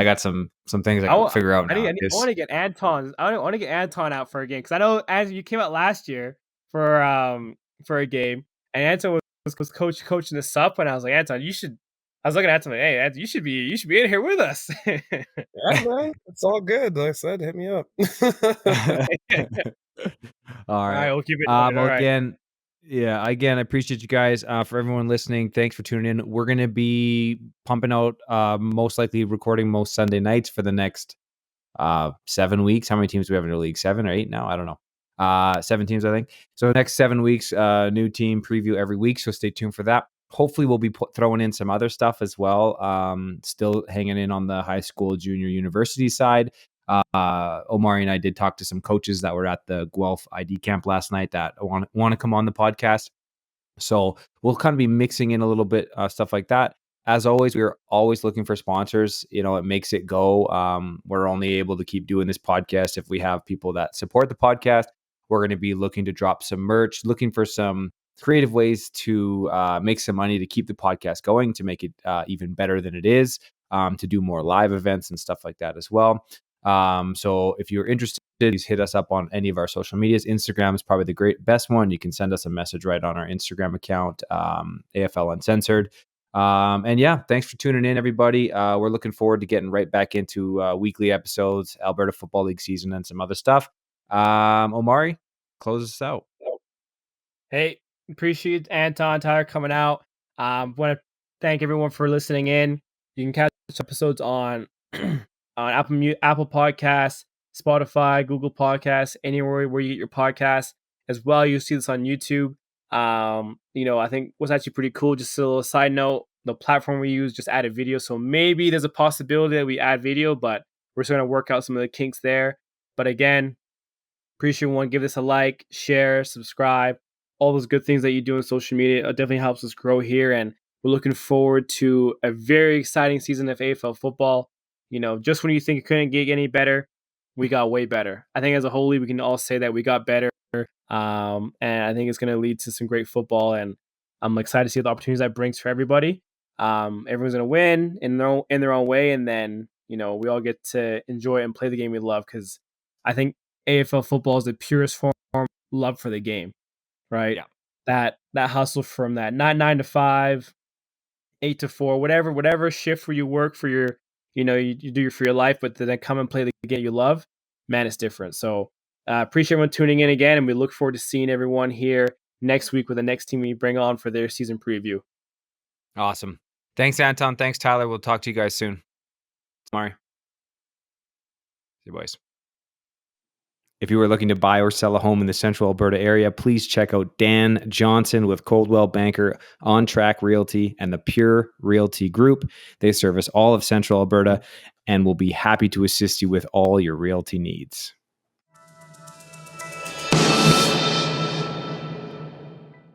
got some things I can figure out now. I want to get Anton. I want to get Anton out for a game because I know as you came out last year for a game, and Anton was coaching the sup, and I was like, Anton, you should. I was looking at him like, hey, Anton, you should be in here with us. Yeah, man, it's all good. Like I said, hit me up. All All right, right. we'll keep it noted. Well, All right. again, I appreciate you guys. For everyone listening, thanks for tuning in. We're gonna be pumping out, most likely recording most Sunday nights for the next 7 weeks. How many teams do we have in the league? 7 or 8 now? I don't know. 7 teams, I think. So the next 7 weeks, new team preview every week. So stay tuned for that. Hopefully, we'll be throwing in some other stuff as well. Still hanging in on the high school, junior, university side. Omari and I did talk to some coaches that were at the Guelph ID camp last night that want to come on the podcast. So we'll kind of be mixing in a little bit stuff like that. As always, we're always looking for sponsors. You know, it makes it go. We're only able to keep doing this podcast if we have people that support the podcast. We're going to be looking to drop some merch, looking for some creative ways to make some money to keep the podcast going, to make it even better than it is, to do more live events and stuff like that as well. So if you're interested, please hit us up on any of our social medias. Instagram is probably the best one. You can send us a message right on our Instagram account, AFL Uncensored. And yeah, thanks for tuning in, everybody. We're looking forward to getting right back into weekly episodes, Alberta Football League season, and some other stuff. Omari, close us out. Hey, appreciate Anton, Tyler coming out. Want to thank everyone for listening in. You can catch episodes on Apple Podcasts, Spotify, Google Podcasts, anywhere where you get your podcasts. As well, you'll see this on YouTube. I think what's actually pretty cool, just a little side note, the platform we use just added video. So maybe there's a possibility that we add video, but we're still going to work out some of the kinks there. But again, appreciate one. Give this a like, share, subscribe, all those good things that you do on social media. It definitely helps us grow here. And we're looking forward to a very exciting season of AFL football. Just when you think it couldn't get any better, we got way better. I think as a whole league, we can all say that we got better. And I think it's going to lead to some great football. And I'm excited to see the opportunities that brings for everybody. Everyone's going to win in their own way. And then, we all get to enjoy and play the game we love, because I think AFL football is the purest form of love for the game, right? Yeah. That hustle from that 9 to 5, 8 to 4, whatever shift where you work for your, you do for your life, but then come and play the game you love, man, it's different. So appreciate everyone tuning in again, and we look forward to seeing everyone here next week with the next team we bring on for their season preview. Awesome. Thanks, Anton. Thanks, Tyler. We'll talk to you guys soon. Mari. See you, boys. If you are looking to buy or sell a home in the central Alberta area, please check out Dan Johnson with Coldwell Banker, On Track Realty, and the Pure Realty Group. They service all of central Alberta and will be happy to assist you with all your realty needs.